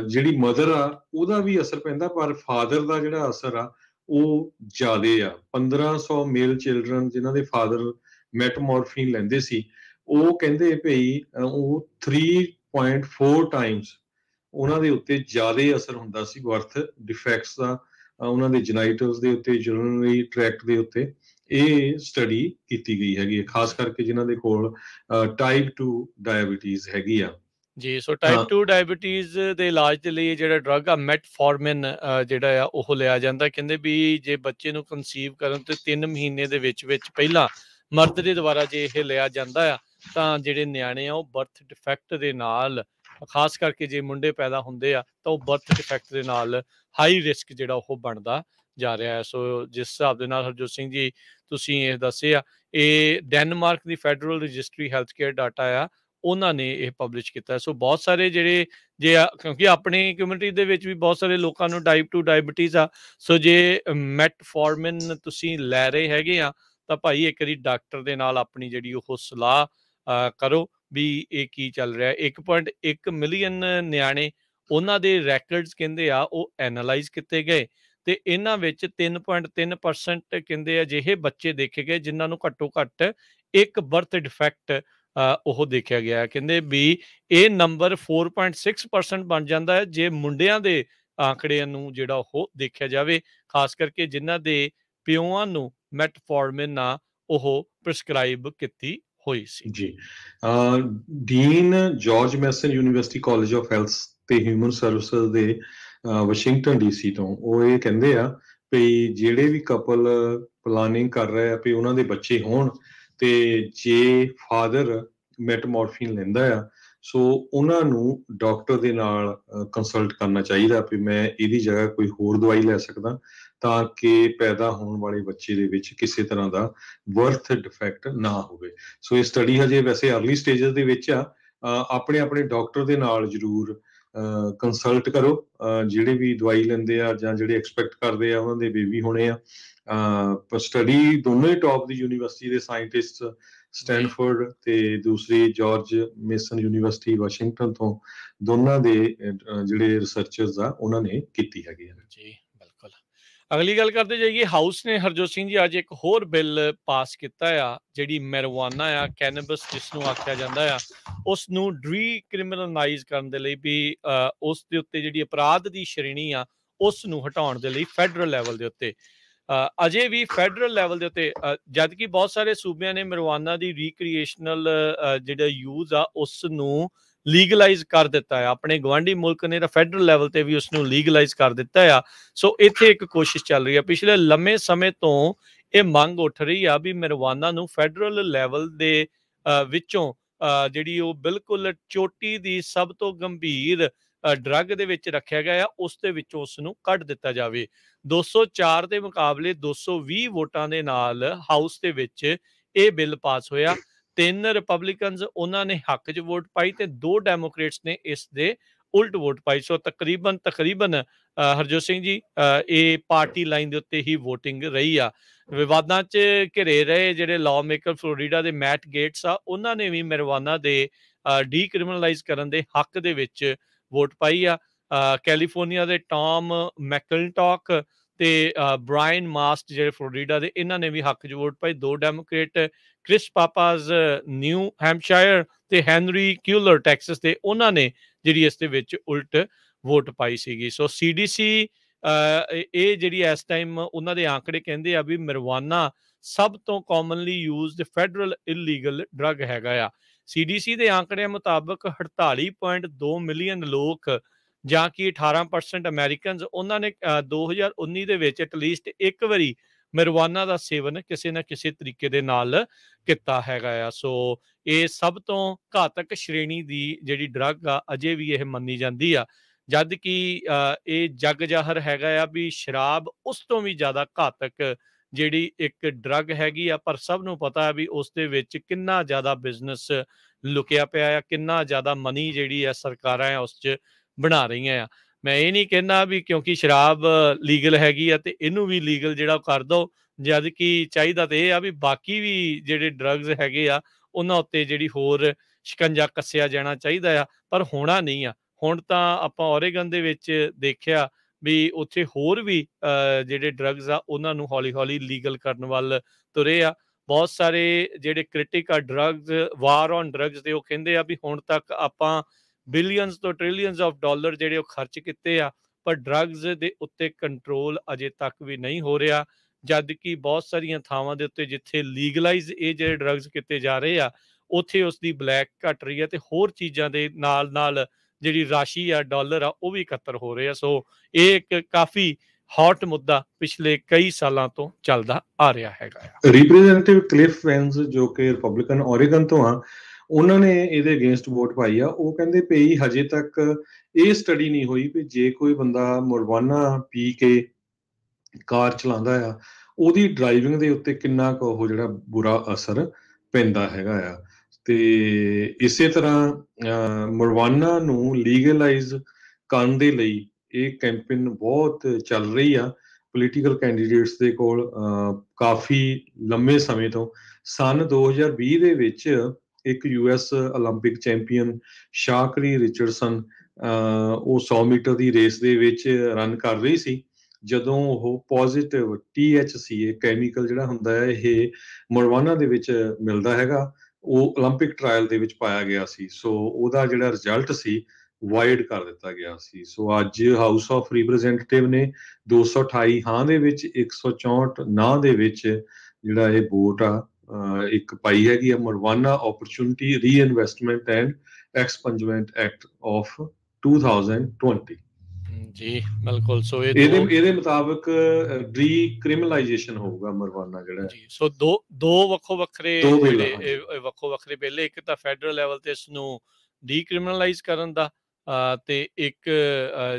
ਜਿਹੜੀ ਮਦਰ ਆ ਉਹਦਾ ਵੀ ਅਸਰ ਪੈਂਦਾ, ਪਰ ਫਾਦਰ ਦਾ ਜਿਹੜਾ ਅਸਰ ਆ ਉਹ ਜ਼ਿਆਦੇ ਆ। 1500 ਮੇਲ ਚਿਲਡਰਨ ਜਿਨ੍ਹਾਂ ਦੇ ਫਾਦਰ ਮੈਟਮੋਰਫਿਨ ਲੈਂਦੇ ਸੀ, ਉਹ ਕਹਿੰਦੇ ਪਈ ਉਹ 3.4 ਟਾਈਮਸ ਉਹਨਾਂ ਦੇ ਉੱਤੇ ਜ਼ਿਆਦਾ ਅਸਰ ਹੁੰਦਾ ਸੀ ਵਰਥ ਡਿਫੈਕਟਸ ਦਾ, ਉਹਨਾਂ ਦੇ ਜੈਨਾਈਟਲਸ ਦੇ ਉੱਤੇ, ਯੂਰਿਨਰੀ ਟਰੈਕਟ ਦੇ ਉੱਤੇ। ਇਹ ਸਟੱਡੀ ਕੀਤੀ ਗਈ ਹੈਗੀ ਹੈ, ਖਾਸ ਕਰਕੇ ਜਿਨ੍ਹਾਂ ਦੇ ਕੋਲ ਟਾਈਪ 2 ਡਾਇਬਟੀਜ਼ ਹੈਗੀ ਆ। ਜੀ, ਸੋ ਟਾਈਪ 2 ਡਾਇਬਟੀਜ਼ ਦੇ ਇਲਾਜ ਦੇ ਲਈ ਜਿਹੜਾ ਡਰੱਗ ਆ ਮੈਟਫੋਰਮਿਨ ਜਿਹੜਾ ਆ ਉਹ ਲਿਆ ਜਾਂਦਾ। ਕਹਿੰਦੇ ਵੀ ਜੇ ਬੱਚੇ ਨੂੰ ਕਨਸੀਵ ਕਰਨ ਤੋਂ 3 ਮਹੀਨੇ ਦੇ ਵਿੱਚ ਪਹਿਲਾਂ ਮਰਦ ਦੇ ਦੁਆਰਾ ਜੇ ਇਹ ਲਿਆ ਜਾਂਦਾ ਆ ਤਾਂ ਜਿਹੜੇ ਨਿਆਣੇ ਆ ਉਹ ਬਰਥ ਡਿਫੈਕਟ ਦੇ ਨਾਲ, ਖਾਸ ਕਰਕੇ ਜੇ ਮੁੰਡੇ ਪੈਦਾ ਹੁੰਦੇ ਆ ਤਾਂ ਉਹ ਬਰਥ ਡਿਫੈਕਟ ਦੇ ਨਾਲ ਹਾਈ ਰਿਸਕ ਜਿਹੜਾ ਉਹ ਬਣਦਾ ਜਾ ਰਿਹਾ ਹੈ। ਸੋ ਜਿਸ ਹਿਸਾਬ ਦੇ ਨਾਲ ਹਰਜੋਤ ਸਿੰਘ ਜੀ ਤੁਸੀਂ ਇਹ ਦੱਸਿਆ, ਇਹ ਡੈਨਮਾਰਕ ਦੀ federal registry health care data ਆ, ਉਹਨਾਂ ਨੇ ਇਹ ਪਬਲਿਸ਼ ਕੀਤਾ। ਸੋ ਬਹੁਤ ਸਾਰੇ ਜਿਹੜੇ ਕਿਉਂਕਿ ਆਪਣੀ ਕਮਿਊਨਿਟੀ ਦੇ ਵਿੱਚ ਵੀ ਬਹੁਤ ਸਾਰੇ ਲੋਕਾਂ ਨੂੰ ਟਾਈਪ 2 ਡਾਇਬਟੀਜ਼ ਆ। ਸੋ ਜੇ ਮੈਟਫੋਰਮਿਨ ਤੁਸੀਂ ਲੈ ਰਹੇ ਹੈਗੇ ਆ ਤਾਂ ਭਾਈ ਇੱਕ ਵਾਰੀ ਡਾਕਟਰ ਦੇ ਨਾਲ ਆਪਣੀ ਜਿਹੜੀ ਉਹ ਸਲਾਹ ਕਰੋ ਵੀ ਇਹ ਕੀ ਚੱਲ ਰਿਹਾ। 1.1 ਮਿਲੀਅਨ ਨਿਆਣੇ ਉਹਨਾਂ ਦੇ ਰੈਕਰਡਸ ਕਹਿੰਦੇ ਆ ਉਹ ਐਨਾਲਾਈਜ਼ ਕੀਤੇ ਗਏ ਤੇ ਇਹਨਾਂ ਵਿੱਚ 3.3% ਕਹਿੰਦੇ ਅਜਿਹੇ ਬੱਚੇ ਦੇਖੇ ਗਏ ਜਿਨ੍ਹਾਂ ਨੂੰ ਘੱਟੋ ਘੱਟ ਇੱਕ ਬਰਥ ਡਿਫੈਕਟ ਉਹ ਦੇਖਿਆ ਗਿਆ। ਕਹਿੰਦੇ ਵੀ ਇਹ ਨੰਬਰ 4.6% ਬਣ ਜਾਂਦਾ ਹੈ ਜੇ ਮੁੰਡਿਆਂ ਦੇ ਆંકੜਿਆਂ ਨੂੰ ਜਿਹੜਾ ਉਹ ਦੇਖਿਆ ਜਾਵੇ, ਖਾਸ ਕਰਕੇ ਜਿਨ੍ਹਾਂ ਦੇ ਪਿਓਆਂ ਨੂੰ ਮੈਟਫੋਰਮਿਨ ਆ ਉਹ ਪ੍ਰਿਸਕ੍ਰਾਈਬ ਕੀਤੀ ਹੋਈ ਸੀ। ਜੀ, dean George Mason university college of health ਤੇ ਹਿਊਮਨ ਸਰਵਿਸਿਜ਼ ਦੇ ਵਾਸ਼ਿੰਗਟਨ DC ਤੋਂ ਉਹ ਇਹ ਕਹਿੰਦੇ ਆ ਵੀ ਜਿਹੜੇ ਵੀ ਕਪਲ ਪਲਾਨਿੰਗ ਕਰ ਰਹੇ ਆ ਵੀ ਉਹਨਾਂ ਦੇ ਬੱਚੇ ਹੋਣ, ਤੇ ਜੇ ਫਾਦਰ ਮੈਟਮੋਰਫਿਨ ਲੈਂਦਾ ਆ ਸੋ ਉਹਨਾਂ ਨੂੰ ਡਾਕਟਰ ਦੇ ਨਾਲ ਕੰਸਲਟ ਕਰਨਾ ਚਾਹੀਦਾ ਵੀ ਮੈਂ ਇਹਦੀ ਜਗ੍ਹਾ ਕੋਈ ਹੋਰ ਦਵਾਈ ਲੈ ਸਕਦਾ ਤਾਂ ਕਿ ਪੈਦਾ ਹੋਣ ਵਾਲੇ ਬੱਚੇ ਦੇ ਵਿੱਚ ਕਿਸੇ ਤਰ੍ਹਾਂ ਦਾ ਬਰਥ ਡਿਫੈਕਟ ਨਾ ਹੋਵੇ। ਸੋ ਇਹ ਸਟੱਡੀ ਹਜੇ ਵੈਸੇ ਅਰਲੀ ਸਟੇਜਸ ਦੇ ਵਿੱਚ ਆ। ਆਪਣੇ ਆਪਣੇ ਡਾਕਟਰ ਦੇ ਨਾਲ ਜ਼ਰੂਰ ਕੰਸਲਟ ਕਰੋ, ਜਿਹੜੇ ਵੀ ਦਵਾਈ ਲੈਂਦੇ ਆ ਜਾਂ ਜਿਹੜੇ ਐਕਸਪੈਕਟ ਕਰਦੇ ਆ ਉਹਨਾਂ ਦੇ ਬੇਬੀ ਹੋਣੇ ਆ। ਪਰ ਸਟੱਡੀ ਦੋਨੋਂ ਹੀ ਟੌਪ ਦੀ ਯੂਨੀਵਰਸਿਟੀ ਦੇ ਸਾਇੰਟਿਸਟ, ਸਟੈਨਫੋਰਡ ਤੇ ਦੂਸਰੀ ਜਾਰਜ ਮੇਸਨ ਯੂਨੀਵਰਸਿਟੀ ਵਾਸ਼ਿੰਗਟਨ ਤੋਂ, ਦੋਨਾਂ ਦੇ ਜਿਹੜੇ ਰਿਸਰਚਰਸ ਆ ਉਹਨਾਂ ਨੇ ਕੀਤੀ ਹੈਗੀ ਆ ਜੀ। ਬਿਲਕੁਲ। ਅਗਲੀ ਗੱਲ ਕਰਦੇ ਜਾਈਏ, ਹਾਊਸ ਨੇ ਹਰਜੋਤ ਸਿੰਘ ਜੀ ਅੱਜ ਇੱਕ ਹੋਰ ਬਿੱਲ ਪਾਸ ਕੀਤਾ ਆ, ਜਿਹੜੀ ਮੈਰੀਜੁਆਨਾ ਆ, ਕੈਨੇਬਸ ਜਿਸ ਨੂੰ ਆਖਿਆ ਜਾਂਦਾ ਆ, ਉਸ ਨੂੰ ਡੀਕ੍ਰਿਮੀਨਲਾਈਜ਼ ਕਰਨ ਦੇ ਲਈ ਵੀ ਉਸ ਦੇ ਉੱਤੇ ਜਿਹੜੀ ਅਪਰਾਧ ਦੀ ਸ਼੍ਰੇਣੀ ਆ ਉਸ ਨੂੰ ਹਟਾਉਣ ਦੇ ਲਈ ਫੈਡਰਲ ਲੈਵਲ ਦੇ ਉੱਤੇ ਅਜੇ ਵੀ ਫੈਡਰਲ ਲੈਵਲ ਦੇ ਉੱਤੇ ਜਦ ਕਿ ਬਹੁਤ ਸਾਰੇ ਸੂਬਿਆਂ ਨੇ ਮੈਰੀਜੁਆਨਾ ਦੀ ਰੀਕ੍ਰੀਏਸ਼ਨਲ ਜਿਹੜਾ ਯੂਜ਼ ਆ ਉਸ ਨੂੰ ਲੀਗਲਾਈਜ਼ ਕਰ ਦਿੱਤਾ ਹੈ। ਆਪਣੇ ਗਵਾਂਢੀ ਮੁਲਕ ਨੇ ਤਾਂ ਫੈਡਰਲ ਲੈਵਲ ਤੇ ਵੀ ਉਸ ਨੂੰ ਲੀਗਲਾਈਜ਼ ਕਰ ਦਿੱਤਾ ਆ। ਸੋ ਇੱਥੇ ਇੱਕ ਕੋਸ਼ਿਸ਼ ਚੱਲ ਰਹੀ ਆ, ਪਿਛਲੇ ਲੰਮੇ ਸਮੇਂ ਤੋਂ ਇਹ ਮੰਗ ਉੱਠ ਰਹੀ ਆ ਵੀ ਮੈਰੀਜੁਆਨਾ ਨੂੰ ਫੈਡਰਲ ਲੈਵਲ ਦੇ ਵਿੱਚੋਂ ਜਿਹੜੀ ਉਹ ਬਿਲਕੁਲ ਚੋਟੀ ਦੀ ਸਭ ਤੋਂ ਗੰਭੀਰ ਡਰੱਗ ਦੇ ਵਿੱਚ ਰੱਖਿਆ ਗਿਆ ਆ, ਉਸ ਦੇ ਵਿੱਚੋਂ ਉਸ ਨੂੰ ਕੱਢ ਦਿੱਤਾ ਜਾਵੇ। 204 ਦੇ ਮੁਕਾਬਲੇ 220 ਵੋਟਾਂ ਦੇ ਨਾਲ ਹਾਊਸ ਦੇ ਵਿੱਚ ਇਹ ਬਿੱਲ ਪਾਸ ਹੋਇਆ। 3 ਰਿਪਬਲਿਕਨਸ ਉਹਨਾਂ ਨੇ ਹੱਕ 'ਚ ਵੋਟ ਪਾਈ ਤੇ 2 ਡੈਮੋਕ੍ਰੇਟਸ ਨੇ ਇਸ ਦੇ ਉਲਟ ਵੋਟ ਪਾਈ। ਸੋ ਤਕਰੀਬਨ ਹਰਜੋਤ ਸਿੰਘ ਜੀ ਇਹ ਪਾਰਟੀ ਲਾਈਨ ਦੇ ਉੱਤੇ ਹੀ ਵੋਟਿੰਗ ਰਹੀ ਆ। ਵਿਵਾਦਾਂ 'ਚ ਘਿਰੇ ਰਹੇ ਜਿਹੜੇ ਲਾਅ ਮੇਕਰ ਫਲੋਰੀਡਾ ਦੇ ਮੈਟ ਗੇਟਸ ਆ, ਉਹਨਾਂ ਨੇ ਵੀ ਮੈਰੀਜੁਆਨਾ ਦੇ ਡੀਕ੍ਰਿਮੀਨਲਾਈਜ਼ ਕਰਨ ਦੇ ਹੱਕ ਦੇ ਵਿੱਚ ਵੋਟ ਪਾਈ ਆ। ਕੈਲੀਫੋਰਨੀਆ ਦੇ ਟਾਮ ਮੈਕਲਿੰਟੌਕ ਤੇ ਬ੍ਰਾਇਨ ਮਾਸਟ ਜਿਹੜੇ ਫਲੋਰੀਡਾ ਦੇ, ਇਹਨਾਂ ਨੇ ਵੀ ਹੱਕ 'ਚ ਵੋਟ ਪਾਈ। 2 ਡੈਮੋਕ੍ਰੇਟ ਕ੍ਰਿਸ ਪਾਪਾਜ਼ ਨਿਊ ਹੈਂਪਸ਼ਾਇਰ ਤੇ ਹੈਨਰੀ ਕਿਊਲਰ ਟੈਕਸਸ ਦੇ, ਉਹਨਾਂ ਨੇ ਜਿਹੜੀ ਇਸ ਦੇ ਵਿੱਚ ਉਲਟ ਵੋਟ ਪਾਈ ਸੀਗੀ। ਸੋ CDC ਇਹ ਜਿਹੜੀ ਇਸ ਟਾਈਮ ਉਹਨਾਂ ਦੇ ਆંકੜੇ ਕਹਿੰਦੇ ਆ ਵੀ ਮੈਰੀਜੁਆਨਾ ਸਭ ਤੋਂ commonly used federal illegal drug ਹੈਗਾ ਆ। CDC ਦੇ ਆંકੜਿਆਂ ਮੁਤਾਬਕ 48.2 ਮਿਲੀਅਨ ਲੋਕ ਜਾਂ ਕਿ 18% ਅਮਰੀਕਨਸ, ਉਹਨਾਂ ਨੇ 2019 ਦੇ ਵਿੱਚ ਐਟਲੀਸਟ ਇੱਕ ਵਾਰੀ ਮੈਰੀਜੁਆਨਾ ਦਾ ਸੇਵਨ ਕਿਸੇ ਨਾ ਕਿਸੇ ਤਰੀਕੇ ਦੇ ਨਾਲ ਕੀਤਾ ਹੈਗਾ ਆ। ਸੋ ਇਹ ਸਭ ਤੋਂ ਘਾਤਕ ਸ਼੍ਰੇਣੀ ਦੀ ਜਿਹੜੀ ਡਰੱਗ ਆ ਅਜੇ ਵੀ ਇਹ ਮੰਨੀ ਜਾਂਦੀ ਆ, ਜਦ ਕਿ ਇਹ ਜੱਗ ਜ਼ਾਹਰ ਹੈਗਾ ਆ ਵੀ ਸ਼ਰਾਬ ਉਸ ਤੋਂ ਵੀ ਜ਼ਿਆਦਾ ਘਾਤਕ ਜਿਹੜੀ ਇੱਕ ਡਰੱਗ ਹੈਗੀ ਆ। ਪਰ ਸਭ ਨੂੰ ਪਤਾ ਵੀ ਉਸ ਦੇ ਵਿੱਚ ਕਿੰਨਾ ਜ਼ਿਆਦਾ ਬਿਜ਼ਨਸ ਲੁਕਿਆ ਪਿਆ ਆ, ਕਿੰਨਾ ਜ਼ਿਆਦਾ ਮਨੀ ਜਿਹੜੀ ਆ ਸਰਕਾਰਾਂ ਆ ਉਸ 'ਚ ਬਣਾ ਰਹੀਆਂ ਆ। ਮੈਂ ਇਹ ਨਹੀਂ ਕਹਿੰਦਾ ਵੀ ਕਿਉਂਕਿ ਸ਼ਰਾਬ ਲੀਗਲ ਹੈਗੀ ਆ ਤੇ ਇਹਨੂੰ ਵੀ ਲੀਗਲ ਜਿਹੜਾ ਕਰ ਦੋ, ਜਦ ਕਿ ਚਾਹੀਦਾ ਤੇ ਇਹ ਆ ਵੀ ਬਾਕੀ ਵੀ ਜਿਹੜੇ ਡਰੱਗਸ ਹੈਗੇ ਆ ਉਹਨਾਂ ਉੱਤੇ ਜਿਹੜੀ ਹੋਰ ਸ਼ਿਕੰਜਾ ਕੱਸਿਆ ਜਾਣਾ ਚਾਹੀਦਾ ਆ, ਪਰ ਹੋਣਾ ਨਹੀਂ ਆ। ਹੁਣ ਤਾਂ ਆਪਾਂ ਓਰੇਗਨ ਦੇ ਵਿੱਚ ਦੇਖਿਆ ਵੀ ਉੱਥੇ ਹੋਰ ਵੀ ਜਿਹੜੇ ਡਰੱਗਸ ਆ ਉਹਨਾਂ ਨੂੰ ਹੌਲੀ ਹੌਲੀ ਲੀਗਲ ਕਰਨ ਵੱਲ ਤੁਰੇ ਆ। ਬਹੁਤ ਸਾਰੇ ਜਿਹੜੇ ਕ੍ਰਿਟਿਕ ਆ ਡਰੱਗਸ, ਵਾਰ ਔਨ ਡਰੱਗਸ ਦੇ, ਉਹ ਕਹਿੰਦੇ ਆ ਵੀ ਹੁਣ ਤੱਕ ਆਪਾਂ ਬਿਲੀਅਨਸ ਤੋਂ ਟ੍ਰਿਲੀਅਨਸ ਆਫ ਡਾਲਰ ਜਿਹੜੇ ਉਹ ਖਰਚ ਕੀਤੇ ਆ, ਪਰ ਡਰੱਗਸ ਦੇ ਉੱਤੇ ਕੰਟਰੋਲ ਅਜੇ ਤੱਕ ਵੀ ਨਹੀਂ ਹੋ ਰਿਹਾ। ਜਦ ਕਿ ਬਹੁਤ ਸਾਰੀਆਂ ਥਾਵਾਂ ਦੇ ਉੱਤੇ ਜਿੱਥੇ ਲੀਗਲਾਈਜ਼ ਇਹ ਜਿਹੜੇ ਡਰੱਗਸ ਕੀਤੇ ਜਾ ਰਹੇ ਆ ਉੱਥੇ ਉਸ ਦੀ ਬਲੈਕ ਘਟ ਰਹੀ ਹੈ ਤੇ ਹੋਰ ਚੀਜ਼ਾਂ ਦੇ ਨਾਲ ਨਾਲ ਜਿਹੜੀ ਰਾਸ਼ੀ ਆ, ਡਾਲਰ ਆ, ਉਹ ਵੀ ਇਕੱਤਰ ਹੋ ਰਹੇ ਆ। ਸੋ ਇਹ ਇੱਕ ਕਾਫੀ ਹੌਟ ਮੁੱਦਾ ਪਿਛਲੇ ਕਈ ਸਾਲਾਂ ਤੋਂ ਚੱਲਦਾ ਆ ਰਿਹਾ ਹੈਗਾ। ਰਿਪਰੈਜ਼ੈਂਟੇਟਿਵ ਕਲਿਫ ਵੈਂਸ ਜੋ ਕਿ ਰਿਪਬਲਿਕਨ ਓਰੇਗਨ ਤੋਂ ਆ, ਉਹਨਾਂ ਨੇ ਇਹਦੇ ਅਗੇਂਸਟ ਵੋਟ ਪਾਈ ਆ। ਉਹ ਕਹਿੰਦੇ ਪਈ ਹਜੇ ਤੱਕ ਇਹ ਸਟੱਡੀ ਨਹੀਂ ਹੋਈ ਵੀ ਜੇ ਕੋਈ ਬੰਦਾ ਮੈਰੀਜੁਆਨਾ ਪੀ ਕੇ ਕਾਰ ਚਲਾਉਂਦਾ ਆ ਉਹਦੀ ਡਰਾਈਵਿੰਗ ਦੇ ਉੱਤੇ ਕਿੰਨਾ ਕੁ ਉਹ ਜਿਹੜਾ ਬੁਰਾ ਅਸਰ ਪੈਂਦਾ ਹੈਗਾ ਆ। ਤੇ ਇਸੇ ਤਰ੍ਹਾਂ ਮੈਰੀਜੁਆਨਾ ਨੂੰ ਲੀਗਲਾਈਜ਼ ਕਰਨ ਦੇ ਲਈ ਇਹ ਕੈਂਪੇਨ ਬਹੁਤ ਚੱਲ ਰਹੀ ਆ ਪੋਲੀਟੀਕਲ ਕੈਂਡੀਡੇਟਸ ਦੇ ਕੋਲ ਕਾਫੀ ਲੰਮੇ ਸਮੇਂ ਤੋਂ। ਸਨ 2020 ਦੇ ਵਿੱਚ ਇੱਕ US ਓਲੰਪਿਕ ਚੈਂਪੀਅਨ ਸ਼ਾਕਰੀ ਰਿਚਰਡਸਨ ਉਹ 100 ਮੀਟਰ ਦੀ ਰੇਸ ਦੇ ਵਿੱਚ ਰਨ ਕਰ ਰਹੀ ਸੀ। ਜਦੋਂ ਉਹ ਪੋਜ਼ਿਟਿਵ THC ਕੈਮੀਕਲ ਜਿਹੜਾ ਹੁੰਦਾ ਹੈ ਇਹ ਮੈਰੀਜੁਆਨਾ ਦੇ ਵਿੱਚ ਮਿਲਦਾ ਹੈਗਾ, ਉਹ ਓਲੰਪਿਕ ਟਰਾਇਲ ਦੇ ਵਿੱਚ ਪਾਇਆ ਗਿਆ ਸੀ। ਸੋ ਉਹਦਾ ਜਿਹੜਾ ਰਿਜ਼ਲਟ ਸੀ ਵਾਇਡ ਕਰ ਦਿੱਤਾ ਗਿਆ ਸੀ। ਸੋ ਅੱਜ ਹਾਊਸ ਆਫ ਰਿਪਰੈਜ਼ੈਂਟੇਟਿਵ ਨੇ 228 ਹਾਂ ਦੇ ਵਿੱਚ 164 ਨਾ ਦੇ ਵਿੱਚ ਜਿਹੜਾ ਇਹ ਵੋਟ ਆ ਇੱਕ ਪਾਈ ਹੈਗੀ ਆ ਮੈਰੀਜੁਆਨਾ ਓਪਰਚੁਨਿਟੀ ਰੀਇਨਵੈਸਟਮੈਂਟ ਐਂਡ ਐਕਸਪੰਜਮੈਂਟ ਐਕਟ ਆਫ 2020। ਜੀ ਬਿਲਕੁਲ। ਸੋ ਇਹਦੇ ਮੁਤਾਬਕ ਡੀਕ੍ਰਿਮੀਨਲਾਈਜੇਸ਼ਨ ਹੋਊਗਾ ਮਰਵਾਨਾ ਜਿਹੜਾ ਜੀ। ਸੋ ਦੋ ਵੱਖੋ ਵੱਖਰੇ ਜਿਹੜੇ ਵੱਖੋ ਵੱਖਰੇ ਬਿੱਲ, ਇੱਕ ਤਾਂ ਫੈਡਰਲ ਲੈਵਲ ਤੇ ਇਸ ਨੂੰ ਡੀਕ੍ਰਿਮੀਨਲਾਈਜ਼ ਕਰਨ ਦਾ ਤੇ ਇੱਕ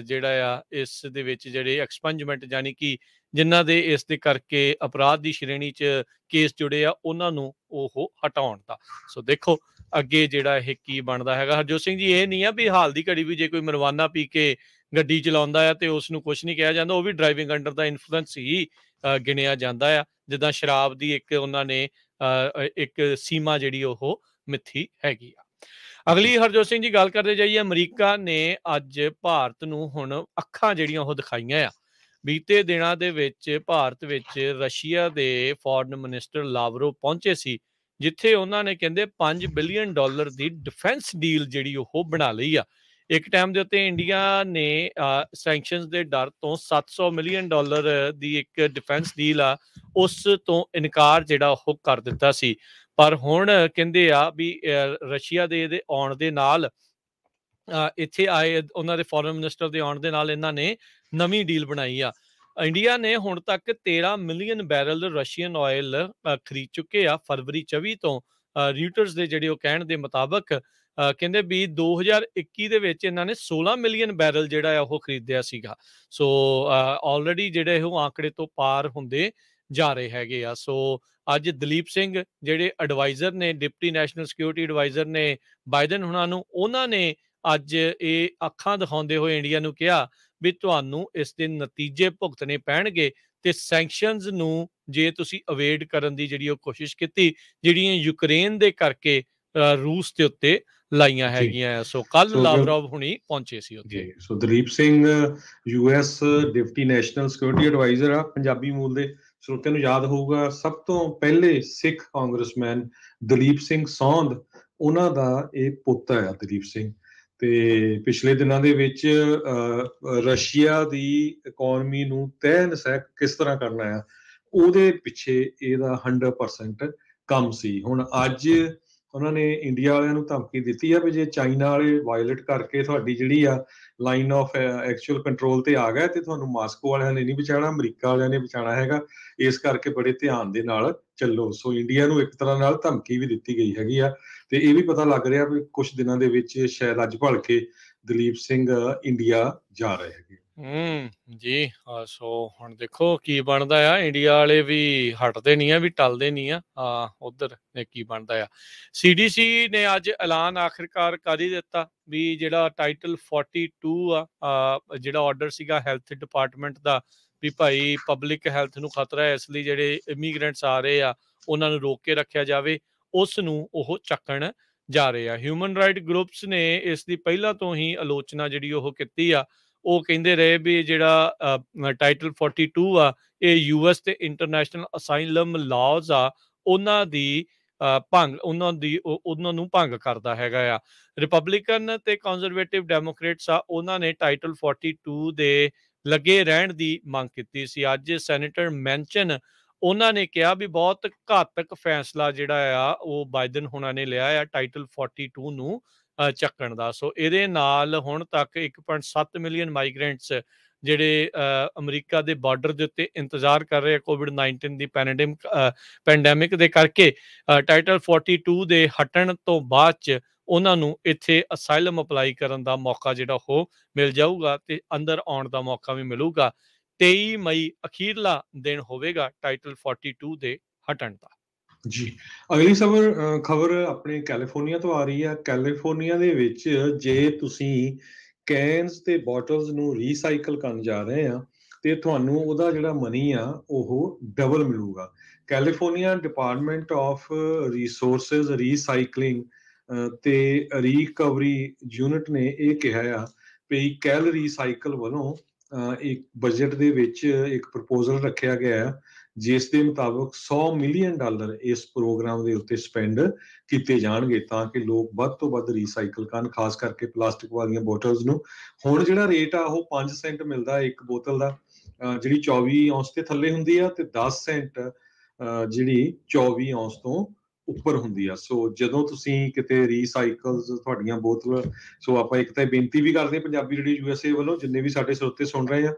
ਜਿਹੜਾ ਆ ਇਸ ਦੇ ਵਿੱਚ ਜਿਹੜੇ ਐਕਸਪੰਜਮੈਂਟ ਯਾਨੀ ਕਿ ਜਿਨ੍ਹਾਂ ਦੇ ਇਸ ਦੇ ਕਰਕੇ ਅਪਰਾਧ ਦੀ ਸ਼੍ਰੇਣੀ 'ਚ ਕੇਸ ਜੁੜੇ ਆ ਉਹਨਾਂ ਨੂੰ ਉਹ ਹਟਾਉਣ ਦਾ। ਸੋ ਦੇਖੋ ਅੱਗੇ ਜਿਹੜਾ ਇਹ ਕੀ ਬਣਦਾ ਹੈਗਾ। ਹਰਜੋਤ ਸਿੰਘ ਜੀ, ਇਹ ਨਹੀਂ ਆ ਵੀ ਹਾਲ ਦੀ ਘੜੀ ਵੀ ਜੇ ਕੋਈ ਮਰਵਾਨਾ ਪੀ ਕੇ ਗੱਡੀ ਚਲਾਉਂਦਾ ਆ ਤੇ ਉਸ ਨੂੰ ਕੁਛ ਨਹੀਂ ਕਿਹਾ ਜਾਂਦਾ, ਉਹ ਵੀ ਡਰਾਈਵਿੰਗ ਅੰਡਰ ਦਾ ਇਨਫਲੂਐਂਸ ਹੀ ਗਿਣਿਆ ਜਾਂਦਾ ਆ। ਜਿੱਦਾਂ ਸ਼ਰਾਬ ਦੀ ਇੱਕ ਉਹਨਾਂ ਨੇ ਇੱਕ ਸੀਮਾ ਜਿਹੜੀ ਉਹ ਮਿੱਥੀ ਹੈਗੀ ਆ। ਅਗਲੀ ਹਰਜੋਤ ਸਿੰਘ ਜੀ ਗੱਲ ਕਰਦੇ ਜਾਈਏ, ਅਮਰੀਕਾ ਨੇ ਅੱਜ ਭਾਰਤ ਨੂੰ ਹੁਣ ਅੱਖਾਂ ਜਿਹੜੀਆਂ ਉਹ ਦਿਖਾਈਆਂ ਆ। ਬੀਤੇ ਦਿਨਾਂ ਦੇ ਵਿੱਚ ਭਾਰਤ ਵਿੱਚ ਰਸ਼ੀਆ ਦੇ ਫੋਰਨ ਮਿਨਿਸਟਰ ਲਾਵਰੋ ਪਹੁੰਚੇ ਸੀ, ਜਿੱਥੇ ਉਹਨਾਂ ਨੇ ਕਹਿੰਦੇ $5 ਬਿਲੀਅਨ ਦੀ ਡਿਫੈਂਸ ਡੀਲ ਜਿਹੜੀ ਉਹ ਬਣਾ ਲਈ ਆ। ਇੱਕ ਟਾਈਮ ਦੇ ਉੱਤੇ ਇੰਡੀਆ ਨੇ ਸੈਂਕਸ਼ਨਸ ਦੇ ਡਰ ਤੋਂ $700 ਮਿਲੀਅਨ ਦੀ ਇੱਕ ਡਿਫੈਂਸ ਡੀਲ ਆ ਉਸ ਤੋਂ ਇਨਕਾਰ ਜਿਹੜਾ ਉਹ ਕਰ ਦਿੱਤਾ ਸੀ। ਪਰ ਹੁਣ ਕਹਿੰਦੇ ਆ ਵੀ ਰਸ਼ੀਆ ਦੇ ਇਹਦੇ ਆਉਣ ਦੇ ਨਾਲ ਇੱਥੇ ਆਏ ਉਹਨਾਂ ਦੇ ਫੋਰਨ ਮਿਨਿਸਟਰ ਦੇ ਆਉਣ ਦੇ ਨਾਲ ਇਹਨਾਂ ਨੇ ਨਵੀਂ ਡੀਲ ਬਣਾਈ ਆ। ਇੰਡੀਆ ਨੇ ਹੁਣ ਤੱਕ 13 ਮਿਲੀਅਨ ਬੈਰਲ ਰਸ਼ੀਅਨ ਆਇਲ ਖਰੀਦ ਚੁੱਕੇ ਆ ਫਰਵਰੀ 24 ਤੋਂ। ਰਿਊਟਰਸ ਦੇ ਜਿਹੜੇ ਉਹ ਕਹਿਣ ਦੇ ਮੁਤਾਬਕ ਕਹਿੰਦੇ ਵੀ 2021 ਦੇ ਵਿੱਚ ਇਹਨਾਂ ਨੇ 16 ਮਿਲੀਅਨ ਬੈਰਲ ਜਿਹੜਾ ਆ ਉਹ ਖਰੀਦਿਆ ਸੀਗਾ। ਸੋ ਆਲਰੇਡੀ ਜਿਹੜੇ ਉਹ ਆંકੜੇ ਤੋਂ ਪਾਰ ਹੁੰਦੇ ਜਾ ਰਹੇ ਹੈਗੇ ਆ। ਸੋ ਅੱਜ ਦਲੀਪ ਸਿੰਘ ਜਿਹੜੇ ਐਡਵਾਈਜ਼ਰ ਨੇ, ਡਿਪਟੀ ਨੈਸ਼ਨਲ ਸਿਕਿਉਰਿਟੀ ਐਡਵਾਈਜ਼ਰ ਨੇ ਬਾਈਡਨ ਹੁਣਾਂ ਨੂੰ, ਉਹਨਾਂ ਨੇ ਅੱਜ ਇਹ ਅੱਖਾਂ ਦਿਖਾਉਂਦੇ ਹੋਏ ਇੰਡੀਆ ਨੂੰ ਕਿਹਾ ਵੀ ਤੁਹਾਨੂੰ ਇਸ ਦੇ ਨਤੀਜੇ ਭੁਗਤਣੇ ਪੈਣਗੇ ਤੇ ਸੈਂਕਸ਼ਨਸ ਨੂੰ ਜੇ ਤੁਸੀਂ ਅਵੇਡ ਕਰਨ ਦੀ ਜਿਹੜੀ ਉਹ ਕੋਸ਼ਿਸ਼ ਕੀਤੀ, ਜਿਹੜੀਆਂ ਯੂਕਰੇਨ ਦੇ ਕਰਕੇ ਰੂਸ ਦੇ ਉੱਤੇ ਲਾਈਆਂ ਹੈਗੀਆਂ। ਸੋ ਕੱਲ ਲਾਵਰੋਵ ਹੁਣੀ ਪਹੁੰਚੇ ਸੀ ਉੱਥੇ। So Dalip Singh US deputy national security adviser ਆ, ਪੰਜਾਬੀ ਮੂਲ ਦੇ। ਸਰੋਤਿਆਂ ਨੂੰ ਯਾਦ ਹੋਊਗਾ ਸਭ ਤੋਂ ਪਹਿਲੇ ਸਿੱਖ ਕਾਂਗਰਸਮੈਨ ਦਲੀਪ ਸਿੰਘ ਸੌਂਦ, ਉਹਨਾਂ ਦਾ ਇਹ ਪੁੱਤ ਆ ਦਲੀਪ ਸਿੰਘ। ਤੇ ਪਿਛਲੇ ਦਿਨਾਂ ਦੇ ਵਿੱਚ ਰਸ਼ੀਆ ਦੀ ਇਕੋਨਮੀ ਨੂੰ ਤਹਿ ਨਸਹਿ ਕਿਸ ਤਰ੍ਹਾਂ ਕਰਨਾ ਆ, ਉਹਦੇ ਪਿੱਛੇ ਇਹਦਾ 100% ਕੰਮ ਸੀ। ਹੁਣ ਅੱਜ ਉਹਨਾਂ ਨੇ ਇੰਡੀਆ ਵਾਲਿਆਂ ਨੂੰ ਧਮਕੀ ਦਿੱਤੀ ਆ ਵੀ ਜੇ ਚਾਈਨਾ ਵਾਲੇ ਵਾਇਲੇਟ ਕਰਕੇ ਤੁਹਾਡੀ ਜਿਹੜੀ ਆ ਲਾਈਨ ਆਫ ਐਕਚੁਅਲ ਕੰਟਰੋਲ ਤੇ ਆ ਗਿਆ ਤੇ ਤੁਹਾਨੂੰ ਮਾਸਕੋ ਵਾਲਿਆਂ ਨੇ ਨਹੀਂ ਬਚਾਉਣਾ, ਅਮਰੀਕਾ ਵਾਲਿਆਂ ਨੇ ਬਚਾਉਣਾ ਹੈਗਾ। ਇਸ ਕਰਕੇ ਬੜੇ ਧਿਆਨ ਦੇ ਨਾਲ ਚੱਲੋ। ਸੋ ਇੰਡੀਆ ਨੂੰ ਇੱਕ ਤਰ੍ਹਾਂ ਨਾਲ ਧਮਕੀ ਵੀ ਦਿੱਤੀ ਗਈ ਹੈਗੀ ਆ ਤੇ ਇਹ ਵੀ ਪਤਾ ਲੱਗ ਰਿਹਾ ਵੀ ਕੁਝ ਦਿਨਾਂ ਦੇ ਵਿੱਚ ਸ਼ਾਇਦ ਅੱਜ ਭਲ ਕੇ ਦਲੀਪ ਸਿੰਘ ਇੰਡੀਆ ਜਾ ਰਹੇ ਹੈਗੇ। ਜੀ। ਸੋ ਹੁਣ ਦੇਖੋ ਕੀ ਬਣਦਾ ਆ। ਇੰਡੀਆ ਵਾਲੇ ਵੀ ਹਟਦੇ ਨਹੀਂ ਆ, ਵੀ ਟਲਦੇ ਨਹੀਂ ਆ। ਉਧਰ ਕੀ ਬਣਦਾ ਆ। CDC ਨੇ ਅੱਜ ਐਲਾਨ ਆਖਿਰਕਾਰ ਕਰ ਹੀ ਦਿੱਤਾ ਵੀ ਜਿਹੜਾ ਟਾਈਟਲ 42 ਆ ਜਿਹੜਾ ਆਰਡਰ ਸੀਗਾ ਹੈਲਥ ਡਿਪਾਰਟਮੈਂਟ ਦਾ ਵੀ ਭਾਈ ਪਬਲਿਕ ਹੈਲਥ ਨੂੰ ਖਤਰਾ ਹੈ, ਇਸ ਲਈ ਜਿਹੜੇ ਇਮੀਗ੍ਰੈਂਟਸ ਆ ਰਹੇ ਆ ਉਹਨਾਂ ਨੂੰ ਰੋਕ ਕੇ ਰੱਖਿਆ ਜਾਵੇ, ਉਸ ਨੂੰ ਉਹ ਚੱਕਣ ਜਾ ਰਹੇ ਆ। ਹਿਊਮਨ ਰਾਈਟ ਗਰੁੱਪਸ ਨੇ ਇਸ ਦੀ ਪਹਿਲਾਂ ਤੋਂ ਹੀ ਆਲੋਚਨਾ ਜਿਹੜੀ ਉਹ ਕੀਤੀ ਆ। ਉਹ ਕਹਿੰਦੇ ਰਹੇ ਵੀ ਜਿਹੜਾ ਟਾਈਟਲ 42 ਆ ਇਹ US ਤੇ ਇੰਟਰਨੈਸ਼ਨਲ ਅਸਾਈਲਮ ਲਾਜ਼ ਆ ਉਹਨਾਂ ਨੂੰ ਭੰਗ ਕਰਦਾ ਹੈਗਾ ਆ। ਰਿਪਬਲਿਕਨ ਤੇ ਕੰਜ਼ਰਵੇਟਿਵ ਡੈਮੋਕ੍ਰੇਟਸ ਆ, ਉਹਨਾਂ ਨੇ ਟਾਈਟਲ 42 ਦੇ ਲੱਗੇ ਰਹਿਣ ਦੀ ਮੰਗ ਕੀਤੀ ਸੀ। ਅੱਜ ਸੈਨੇਟਰ ਮੈਂਚਨ ਉਹਨਾਂ ਨੇ ਕਿਹਾ ਵੀ ਬਹੁਤ ਘਾਤਕ ਫੈਸਲਾ ਜਿਹੜਾ ਆ ਉਹ ਬਾਈਡਨ ਹੁਣਾਂ ਨੇ ਲਿਆ ਆ ਟਾਈਟਲ 42 ਨੂੰ ਚੱਕਣ ਦਾ। ਸੋ ਇਹਦੇ ਨਾਲ ਹੁਣ ਤੱਕ 1.7 ਮਿਲੀਅਨ ਮਾਈਗ੍ਰੈਂਟਸ ਜਿਹੜੇ ਅਮਰੀਕਾ ਦੇ ਬਾਰਡਰ ਦੇ ਉੱਤੇ ਇੰਤਜ਼ਾਰ ਕਰ ਰਹੇ ਆ COVID-19 ਦੀ ਪੈਂਡੈਮਿਕ ਦੇ ਕਰਕੇ, ਟਾਈਟਲ 42 ਦੇ ਹਟਣ ਤੋਂ ਬਾਅਦ 'ਚ ਉਹਨਾਂ ਨੂੰ ਇੱਥੇ ਅਸਾਈਲਮ ਅਪਲਾਈ ਕਰਨ ਦਾ ਮੌਕਾ ਜਿਹੜਾ ਉਹ ਮਿਲ ਜਾਊਗਾ ਤੇ ਅੰਦਰ ਆਉਣ ਦਾ ਮੌਕਾ ਵੀ ਮਿਲੂਗਾ। 23 ਮਈ ਅਖੀਰਲਾ ਦਿਨ ਹੋਵੇਗਾ ਟਾਈਟਲ 42 ਦੇ ਹਟਣ ਦਾ। ਜੀ। ਅਗਲੀ ਖਬਰ ਆਪਣੇ ਕੈਲੀਫੋਰਨੀਆ ਤੋਂ ਆ ਰਹੀ ਆ। ਕੈਲੀਫੋਰਨੀਆ ਦੇ ਵਿੱਚ ਜੇ ਤੁਸੀਂ ਕੈਨਸ ਤੇ ਬੋਟਲਸ ਨੂੰ ਰੀਸਾਈਕਲ ਕਰਨ ਜਾ ਰਹੇ ਆ ਤੇ ਤੁਹਾਨੂੰ ਉਹਦਾ ਜਿਹੜਾ ਮਨੀ ਆ ਉਹ ਡਬਲ ਮਿਲੂਗਾ। California department of resources recycling ਤੇ ਰਿਕਵਰੀ ਯੂਨਿਟ ਨੇ ਇਹ ਕਿਹਾ ਆ ਵੀ ਕੈਲ ਰੀਸਾਈਕਲ ਵੱਲੋਂ ਇੱਕ ਬਜਟ ਦੇ ਵਿੱਚ ਇੱਕ ਪ੍ਰਪੋਜ਼ਲ ਰੱਖਿਆ ਗਿਆ ਹੈ ਜਿਸ ਦੇ ਮੁਤਾਬਕ $100 ਮਿਲੀਅਨ ਇਸ ਪ੍ਰੋਗਰਾਮ ਦੇ ਉੱਤੇ ਸਪੈਂਡ ਕੀਤੇ ਜਾਣਗੇ ਤਾਂ ਕਿ ਲੋਕ ਵੱਧ ਤੋਂ ਵੱਧ ਰੀਸਾਈਕਲ ਕਰਨ, ਖਾਸ ਕਰਕੇ ਪਲਾਸਟਿਕ ਵਾਲੀਆਂ ਬੋਟਲਸ ਨੂੰ। ਹੁਣ ਜਿਹੜਾ ਰੇਟ ਆ ਉਹ 5 ਸੈਂਟ ਮਿਲਦਾ ਇੱਕ ਬੋਤਲ ਦਾ, ਜਿਹੜੀ 24 ਔਂਸ ਤੇ ਥੱਲੇ ਹੁੰਦੀ ਆ, ਤੇ 10 ਸੈਂਟ ਜਿਹੜੀ 24 ਔਂਸ ਤੋਂ ਉੱਪਰ ਹੁੰਦੀ ਆ। ਸੋ ਜਦੋਂ ਤੁਸੀਂ ਕਿਤੇ ਰੀਸਾਈਕਲਸ ਤੁਹਾਡੀਆਂ ਬੋਤਲ, ਸੋ ਆਪਾਂ ਇੱਕ ਤਾਂ ਬੇਨਤੀ ਵੀ ਕਰਦੇ ਹਾਂ ਪੰਜਾਬੀ ਰੇਡੀਓ USA ਵੱਲੋਂ, ਜਿੰਨੇ ਵੀ ਸਾਡੇ ਸਰੋਤੇ ਸੁਣ ਰਹੇ ਆ,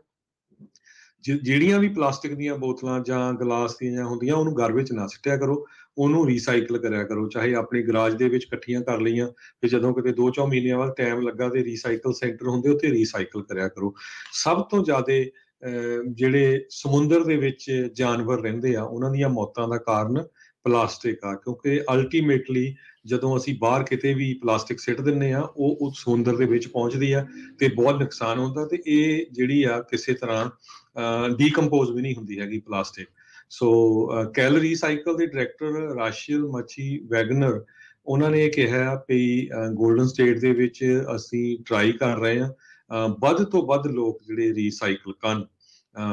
ਜਿਹੜੀਆਂ ਵੀ ਪਲਾਸਟਿਕ ਦੀਆਂ ਬੋਤਲਾਂ ਜਾਂ ਗਲਾਸ ਦੀਆਂ ਹੁੰਦੀਆਂ ਉਹਨੂੰ ਘਰ ਵਿੱਚ ਨਾ ਸਿੱਟਿਆ ਕਰੋ, ਉਹਨੂੰ ਰੀਸਾਈਕਲ ਕਰਿਆ ਕਰੋ। ਚਾਹੇ ਆਪਣੇ ਗਰਾਜ ਦੇ ਵਿੱਚ ਇਕੱਠੀਆਂ ਕਰ ਲਈਆਂ, ਤੇ ਜਦੋਂ ਕਿਤੇ 2-4 ਮਹੀਨਿਆਂ ਬਾਅਦ ਟਾਈਮ ਲੱਗਾ ਤੇ ਰੀਸਾਈਕਲ ਸੈਂਟਰ ਹੁੰਦੇ ਉੱਥੇ ਰੀਸਾਈਕਲ ਕਰਿਆ ਕਰੋ। ਸਭ ਤੋਂ ਜ਼ਿਆਦਾ ਜਿਹੜੇ ਸਮੁੰਦਰ ਦੇ ਵਿੱਚ ਜਾਨਵਰ ਰਹਿੰਦੇ ਆ ਉਹਨਾਂ ਦੀਆਂ ਮੌਤਾਂ ਦਾ ਕਾਰਨ ਪਲਾਸਟਿਕ ਆ, ਕਿਉਂਕਿ ਅਲਟੀਮੇਟਲੀ ਜਦੋਂ ਅਸੀਂ ਬਾਹਰ ਕਿਤੇ ਵੀ ਪਲਾਸਟਿਕ ਸਿੱਟ ਦਿੰਦੇ ਆ ਉਹ ਸਮੁੰਦਰ ਦੇ ਵਿੱਚ ਪਹੁੰਚਦੀ ਆ ਤੇ ਬਹੁਤ ਨੁਕਸਾਨ ਹੁੰਦਾ, ਤੇ ਇਹ ਜਿਹੜੀ ਆ ਕਿਸੇ ਤਰ੍ਹਾਂ ਡੀਕੰਪੋਜ਼ ਵੀ ਨਹੀਂ ਹੁੰਦੀ ਹੈਗੀ ਪਲਾਸਟਿਕ। ਸੋ ਕੈਲ ਰੀਸਾਈਕਲ ਦੇ ਡਾਇਰੈਕਟਰ ਰਾਸ਼ੀਅਲ ਮੱਛੀ ਵੈਗਨਰ, ਉਹਨਾਂ ਨੇ ਕਿਹਾ ਵੀ ਗੋਲਡਨ ਸਟੇਟ ਦੇ ਵਿੱਚ ਅਸੀਂ ਟਰਾਈ ਕਰ ਰਹੇ ਹਾਂ ਵੱਧ ਤੋਂ ਵੱਧ ਲੋਕ ਜਿਹੜੇ ਰੀਸਾਈਕਲ ਕਰਨ।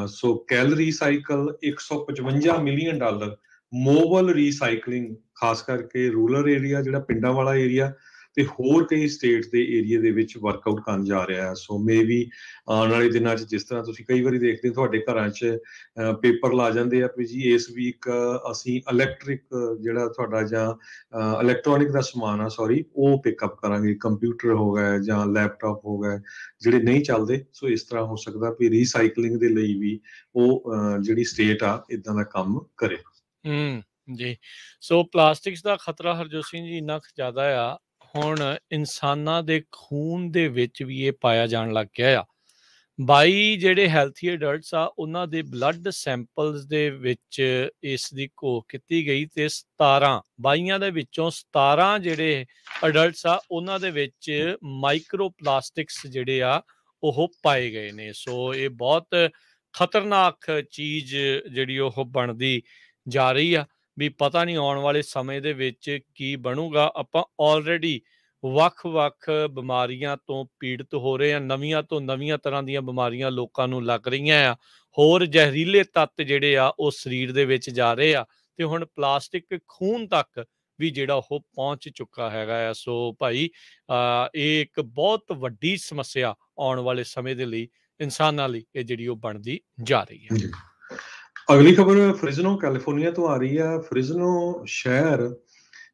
ਸੋ ਕੈਲ ਰੀਸਾਈਕਲ $155 ਮਿਲੀਅਨ ਮੋਬਲ ਰੀਸਾਈਕਲਿੰਗ, ਖਾਸ ਕਰਕੇ ਰੂਰਲ ਏਰੀਆ ਜਿਹੜਾ ਪਿੰਡਾਂ ਵਾਲਾ ਏਰੀਆ ਤੇ ਹੋਰ ਕਈ ਸਟੇਟ ਦੇ ਏਰੀਆ ਦੇ ਵਿੱਚ ਵਰਕਆਊਟ ਕਰਨ ਜਾ ਰਿਹਾ ਹੈ। ਸੋ ਮੇ ਵੀ ਆਉਣ ਵਾਲੇ ਦਿਨਾਂ 'ਚ, ਜਿਸ ਤਰ੍ਹਾਂ ਤੁਸੀਂ ਕਈ ਵਾਰੀ ਦੇਖਦੇ ਤੁਹਾਡੇ ਘਰਾਂ 'ਚ ਪੇਪਰ ਲਾ ਜਾਂਦੇ ਆ ਵੀ ਜੀ ਇਸ ਵੀਕ ਅਸੀਂ ਇਲੈਕਟ੍ਰਿਕ ਜਿਹੜਾ ਤੁਹਾਡਾ ਜਾਂ ਇਲੈਕਟ੍ਰੋਨਿਕ ਦਾ ਸਮਾਨ ਆ, ਸੌਰੀ, ਉਹ ਪਿਕਅਪ ਕਰਾਂਗੇ, ਕੰਪਿਊਟਰ ਹੋ ਗਏ ਜਾਂ ਲੈਪਟਾਪ ਹੋ ਗਏ ਜਿਹੜੇ ਨਹੀਂ ਚੱਲਦੇ। ਸੋ ਇਸ ਤਰ੍ਹਾਂ ਹੋ ਸਕਦਾ ਵੀ ਰੀਸਾਈਕਲਿੰਗ ਦੇ ਲਈ ਵੀ ਉਹ ਜਿਹੜੀ ਸਟੇਟ ਆ ਇਦਾਂ ਦਾ ਕੰਮ ਕਰੇ। ਜੀ। ਸੋ ਪਲਾਸਟਿਕਸ ਦਾ ਖਤਰਾ ਹਰਜੋਤ ਸਿੰਘ ਜੀ ਇੰਨਾ ਜ਼ਿਆਦਾ ਆ, ਹੁਣ ਇਨਸਾਨਾਂ ਦੇ ਖੂਨ ਦੇ ਵਿੱਚ ਵੀ ਇਹ ਪਾਇਆ ਜਾਣ ਲੱਗ ਗਿਆ ਆ। 22 ਜਿਹੜੇ ਹੈਲਥੀ ਅਡਲਟਸ ਆ ਉਹਨਾਂ ਦੇ ਬਲੱਡ ਸੈਂਪਲਸ ਦੇ ਵਿੱਚ ਇਸ ਦੀ ਘੋਖ ਕੀਤੀ ਗਈ ਤੇ 22 ਦੇ ਵਿੱਚੋਂ 17 ਜਿਹੜੇ ਅਡਲਟਸ ਆ ਉਹਨਾਂ ਦੇ ਵਿੱਚ ਮਾਈਕਰੋ ਪਲਾਸਟਿਕਸ ਜਿਹੜੇ ਆ ਉਹ ਪਾਏ ਗਏ ਨੇ। ਸੋ ਇਹ ਬਹੁਤ ਖਤਰਨਾਕ ਚੀਜ਼ ਜਿਹੜੀ ਉਹ ਬਣਦੀ ਜਾ ਰਹੀ ਆ, ਵੀ ਪਤਾ ਨਹੀਂ ਆਉਣ ਵਾਲੇ ਸਮੇਂ ਦੇ ਵਿੱਚ ਕੀ ਬਣੂਗਾ। ਆਪਾਂ ਆਲਰੇਡੀ ਵੱਖ-ਵੱਖ ਬਿਮਾਰੀਆਂ ਤੋਂ ਪੀੜਤ ਹੋ ਰਹੇ ਆ, ਨਵੀਆਂ ਤੋਂ ਨਵੀਆਂ ਤਰ੍ਹਾਂ ਦੀਆਂ ਬਿਮਾਰੀਆਂ ਲੋਕਾਂ ਨੂੰ ਲੱਗ ਰਹੀਆਂ ਆ, ਹੋਰ ਜ਼ਹਿਰੀਲੇ ਤੱਤ ਜਿਹੜੇ ਆ ਉਹ ਸਰੀਰ ਦੇ ਵਿੱਚ ਜਾ ਰਹੇ ਆ, ਤੇ ਹੁਣ ਪਲਾਸਟਿਕ ਖੂਨ ਤੱਕ ਵੀ ਜਿਹੜਾ ਉਹ ਪਹੁੰਚ ਚੁੱਕਾ ਹੈਗਾ ਆ। ਸੋ ਭਾਈ ਇਹ ਇੱਕ ਬਹੁਤ ਵੱਡੀ ਸਮੱਸਿਆ ਆਉਣ ਵਾਲੇ ਸਮੇਂ ਦੇ ਲਈ ਇਨਸਾਨਾਂ ਲਈ ਇਹ ਜਿਹੜੀ ਉਹ ਬਣਦੀ ਜਾ ਰਹੀ ਹੈ। ਅਗਲੀ ਖਬਰ ਫ੍ਰਿਜ਼ਨੋ ਕੈਲੀਫੋਰਨੀਆ ਤੋਂ ਆ ਰਹੀ ਆ। ਫ੍ਰਿਜ਼ਨੋ ਸ਼ਹਿਰ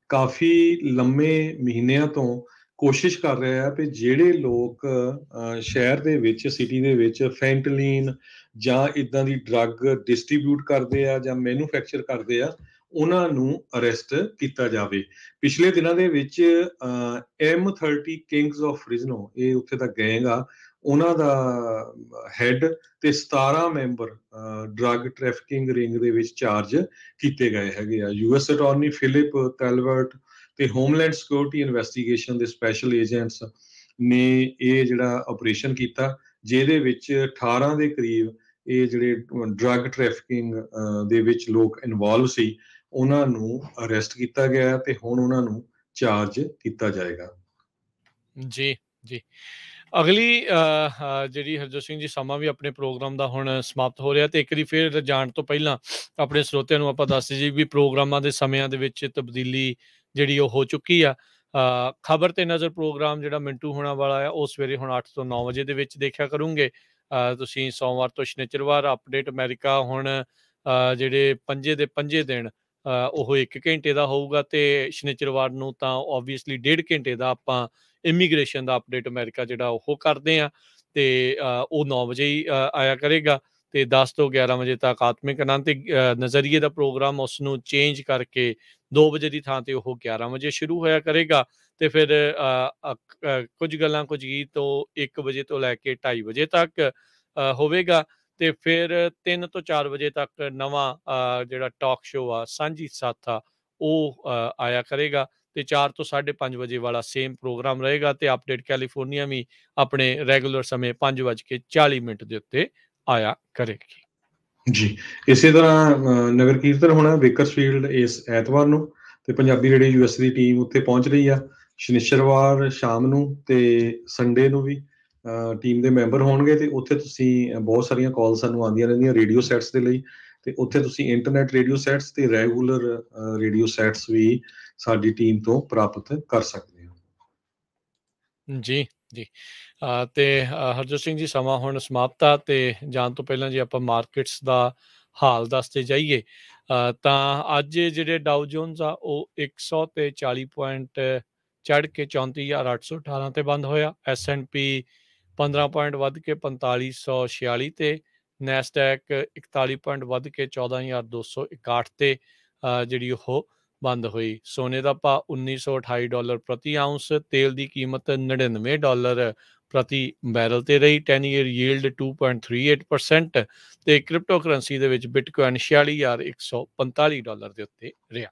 ਕਾਫੀ ਲੰਮੇ ਮਹੀਨਿਆਂ ਤੋਂ ਕੋਸ਼ਿਸ਼ ਕਰ ਰਿਹਾ ਹੈ ਕਿ ਜਿਹੜੇ ਲੋਕ ਸ਼ਹਿਰ ਦੇ ਵਿੱਚ, ਸਿਟੀ ਦੇ ਵਿੱਚ ਫੈਂਟਲੀਨ ਜਾਂ ਇਦਾਂ ਦੀ ਡਰੱਗ ਡਿਸਟ੍ਰੀਬਿਊਟ ਕਰਦੇ ਆ ਜਾਂ ਮੈਨੂਫੈਕਚਰ ਕਰਦੇ ਆ ਉਹਨਾਂ ਨੂੰ ਅਰੈਸਟ ਕੀਤਾ ਜਾਵੇ। ਪਿਛਲੇ ਦਿਨਾਂ ਦੇ ਵਿੱਚ M30 ਕਿੰਗਸ ਆਫ ਫ੍ਰਿਜ਼ਨੋ, ਇਹ ਉੱਥੇ ਦਾ ਗੈਂਗ ਆ, ਉਹਨਾਂ ਦਾ ਹੈਡ ਤੇ 17 ਮੈਂਬਰ ਡਰੱਗ ਟ੍ਰੈਫਿਕਿੰਗ ਰਿੰਗ ਦੇ ਵਿੱਚ ਚਾਰਜ ਕੀਤੇ ਗਏ ਹੈਗੇ ਆ। US ਅਟਾਰਨੀ ਫਿਲਿਪ ਕੈਲਵਰਟ ਤੇ ਹੋਮਲੈਂਡ ਸਿਕਿਉਰਿਟੀ ਇਨਵੈਸਟੀਗੇਸ਼ਨ ਦੇ ਸਪੈਸ਼ਲ ਏਜੰਟਸ ਨੇ ਇਹ ਜਿਹੜਾ ਆਪਰੇਸ਼ਨ ਕੀਤਾ, ਜਿਹਦੇ ਵਿੱਚ 18 ਦੇ ਕਰੀਬ ਇਹ ਜਿਹੜੇ ਡਰੱਗ ਟ੍ਰੈਫਿਕਿੰਗ ਦੇ ਵਿੱਚ ਲੋਕ ਇਨਵੋਲਵ ਸੀ ਉਹਨਾਂ ਨੂੰ ਅਰੈਸਟ ਕੀਤਾ ਗਿਆ ਤੇ ਹੁਣ ਉਹਨਾਂ ਨੂੰ ਚਾਰਜ ਕੀਤਾ ਜਾਏਗਾ। ਜੀ ਜੀ। ਅਗਲੀ ਜਿਹੜੀ ਹਰਜੋਤ ਸਿੰਘ ਜੀ, ਸਮਾਂ ਵੀ ਆਪਣੇ ਪ੍ਰੋਗਰਾਮ ਦਾ ਹੁਣ ਸਮਾਪਤ ਹੋ ਰਿਹਾ, ਤੇ ਇੱਕ ਵਾਰੀ ਫਿਰ ਜਾਣ ਤੋਂ ਪਹਿਲਾਂ ਆਪਣੇ ਸਰੋਤਿਆਂ ਨੂੰ ਆਪਾਂ ਦੱਸ ਦਈਏ ਵੀ ਪ੍ਰੋਗਰਾਮਾਂ ਦੇ ਸਮਿਆਂ ਦੇ ਵਿੱਚ ਤਬਦੀਲੀ ਜਿਹੜੀ ਉਹ ਹੋ ਚੁੱਕੀ ਆ। ਖਬਰ ਤੇ ਨਜ਼ਰ ਪ੍ਰੋਗਰਾਮ ਜਿਹੜਾ ਮਿੰਟੂ ਹੋਣਾ ਵਾਲਾ ਆ ਉਹ ਸਵੇਰੇ ਹੁਣ 8 ਤੋਂ 9 ਵਜੇ ਦੇ ਵਿੱਚ ਦੇਖਿਆ ਕਰੋਗੇ ਤੁਸੀਂ। ਸੋਮਵਾਰ ਤੋਂ ਸ਼ਨੀਚਰਵਾਰ ਅਪਡੇਟ ਅਮਰੀਕਾ ਹੁਣ ਜਿਹੜੇ ਪੰਜੇ ਦਿਨ ਉਹ 1 ਘੰਟੇ ਦਾ ਹੋਊਗਾ, ਤੇ ਸ਼ਨੀਚਰਵਾਰ ਨੂੰ ਤਾਂ ਓਬਵੀਅਸਲੀ 1.5 ਘੰਟੇ ਦਾ ਆਪਾਂ ਇਮੀਗ੍ਰੇਸ਼ਨ ਦਾ ਅਪਡੇਟ ਅਮਰੀਕਾ ਜਿਹੜਾ ਉਹ ਕਰਦੇ ਆ, ਤੇ ਉਹ 9 ਵਜੇ ਹੀ ਆਇਆ ਕਰੇਗਾ, ਤੇ 10 ਤੋਂ 11 ਵਜੇ ਤੱਕ ਆਤਮਿਕ ਆਨੰਦ ਤੇ ਨਜ਼ਰੀਏ ਦਾ ਪ੍ਰੋਗਰਾਮ ਉਸ ਨੂੰ ਚੇਂਜ ਕਰਕੇ 2 ਵਜੇ ਦੀ ਥਾਂ ਤੇ ਉਹ 11 ਵਜੇ ਸ਼ੁਰੂ ਹੋਇਆ ਕਰੇਗਾ, ਤੇ ਫਿਰ ਕੁਝ ਗੱਲਾਂ ਕੁਝ ਗੀਤ ਤੋਂ 1 ਵਜੇ ਤੋਂ ਲੈ ਕੇ 2:30 ਵਜੇ ਤੱਕ ਹੋਵੇਗਾ, ਤੇ ਫਿਰ 3 ਤੋਂ 4 ਵਜੇ ਤੱਕ ਨਵਾਂ ਜਿਹੜਾ ਟਾਕ ਸ਼ੋਅ ਆ ਸਾਂਝੀ ਸਾਥ ਆ ਉਹ ਆਇਆ ਕਰੇਗਾ, ਤੇ 4 ਤੋਂ 5:30 ਵਜੇ ਵਾਲਾ ਸੇਮ ਪ੍ਰੋਗਰਾਮ ਰਹੇਗਾ, ਤੇ ਅਪਡੇਟ ਕੈਲੀਫੋਰਨੀਆ ਵੀ ਆਪਣੇ ਰੈਗੂਲਰ ਸਮੇਂ 5:40 ਦੇ ਉੱਤੇ ਆਇਆ ਕਰੇਗੀ। ਜੀ, ਇਸੇ ਤਰ੍ਹਾਂ ਨਗਰ ਕੀਰਤਨ ਹੋਣਾ ਬੇਕਰਸਫੀਲਡ ਇਸ ਐਤਵਾਰ ਨੂੰ, ਤੇ ਪੰਜਾਬੀ ਰੇਡੀਓ US ਦੀ ਟੀਮ ਉੱਥੇ ਪਹੁੰਚ ਰਹੀ ਆ ਸ਼ਨੀਚਰਵਾਰ ਸ਼ਾਮ ਨੂੰ, ਤੇ ਸੰਡੇ ਨੂੰ ਵੀ ਟੀਮ ਦੇ ਮੈਂਬਰ ਹੋਣਗੇ, ਤੇ ਉੱਥੇ ਤੁਸੀਂ ਬਹੁਤ ਸਾਰੀਆਂ ਕਾਲ ਸਾਨੂੰ ਆਉਂਦੀਆਂ ਰਹਿੰਦੀਆਂ ਰੇਡੀਓ ਸੈਟਸ ਦੇ ਲਈ, ਤੇ ਉੱਥੇ ਤੁਸੀਂ ਇੰਟਰਨੈਟ ਰੇਡੀਓ ਸੈਟਸ ਤੇ ਰੈਗੂਲਰ ਰੇਡੀਓ ਸੈਟਸ ਵੀ ਸਾਡੀ ਟੀਮ ਤੋਂ ਪ੍ਰਾਪਤ ਕਰ ਸਕਦੇ ਹੋ। ਜੀ ਜੀ। ਤੇ ਹਰਜੋਤ ਸਿੰਘ ਜੀ, ਸਮਾਂ ਹੁਣ ਸਮਾਪਤ ਆ, ਤੇ ਜਾਣ ਤੋਂ ਪਹਿਲਾਂ ਜੀ ਆਪਾਂ ਮਾਰਕੀਟਸ ਦਾ ਹਾਲ ਦੱਸਦੇ ਜਾਈਏ ਤਾਂ ਅੱਜ ਜਿਹੜੇ ਡਾਊ ਜੋਨਸ ਆ ਉਹ 140 ਪੁਆਇੰਟ ਚੜ੍ਹ ਕੇ 34,818 ਤੇ ਬੰਦ ਹੋਇਆ। S&P 15 ਪੁਆਇੰਟ ਵੱਧ ਕੇ 4546 ਤੇ, ਨੈਸਡੈਕ 41 ਪੁਆਇੰਟ ਵੱਧ ਕੇ 14,261 ਤੇ ਜਿਹੜੀ ਉਹ ਬੰਦ ਹੋਈ। ਸੋਨੇ ਦਾ ਭਾਅ $1928 ਪ੍ਰਤੀ ਆਉਂਸ, ਤੇਲ ਦੀ ਕੀਮਤ $99 ਪ੍ਰਤੀ ਬੈਰਲ ਤੇ ਰਹੀ। 10 ਈਅਰ ਯੀਲਡ 2.38% ਤੇ ਕ੍ਰਿਪਟੋ ਕਰੰਸੀ ਦੇ ਵਿੱਚ ਬਿਟਕੋਇਨ $46,145 ਦੇ ਉੱਤੇ ਰਿਹਾ।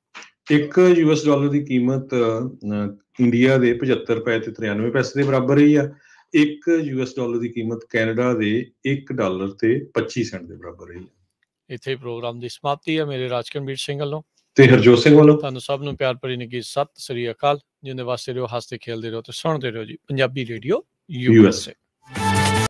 ਇੱਕ US ਡਾਲਰ ਦੀ ਕੀਮਤ ਇੰਡੀਆ ਦੇ 75 ਰੁਪਏ ਤੇ 93 ਪੈਸੇ ਦੇ ਬਰਾਬਰ ਰਹੀ ਆ। ਇੱਕ US ਡਾਲਰ ਦੀ ਕੀਮਤ ਕੈਨੇਡਾ ਦੇ $1 ਤੇ 25 ਸੈਂਟ ਦੇ ਬਰਾਬਰ ਰਹੀ ਆ। ਇੱਥੇ ਪ੍ਰੋਗਰਾਮ ਦੀ ਸਮਾਪਤੀ ਹੈ। ਮੇਰੇ ਰਾਜਕਰਮਵੀਰ ਸਿੰਘ ਵੱਲੋਂ ਤੇ ਹਰਜੋਤ ਸਿੰਘ ਵੱਲੋਂ ਤੁਹਾਨੂੰ ਸਭ ਨੂੰ ਪਿਆਰ ਭਰੀ ਨਿੱਘੀ ਸਤਿ ਸ੍ਰੀ ਅਕਾਲ। ਜਿੰਦੇ ਵਾਸਤੇ ਰਹੋ, ਹੱਸਦੇ ਖੇਲਦੇ ਰਹੋ ਤੇ ਸੁਣਦੇ ਰਹੋ ਜੀ ਪੰਜਾਬੀ ਰੇਡੀਓ USA।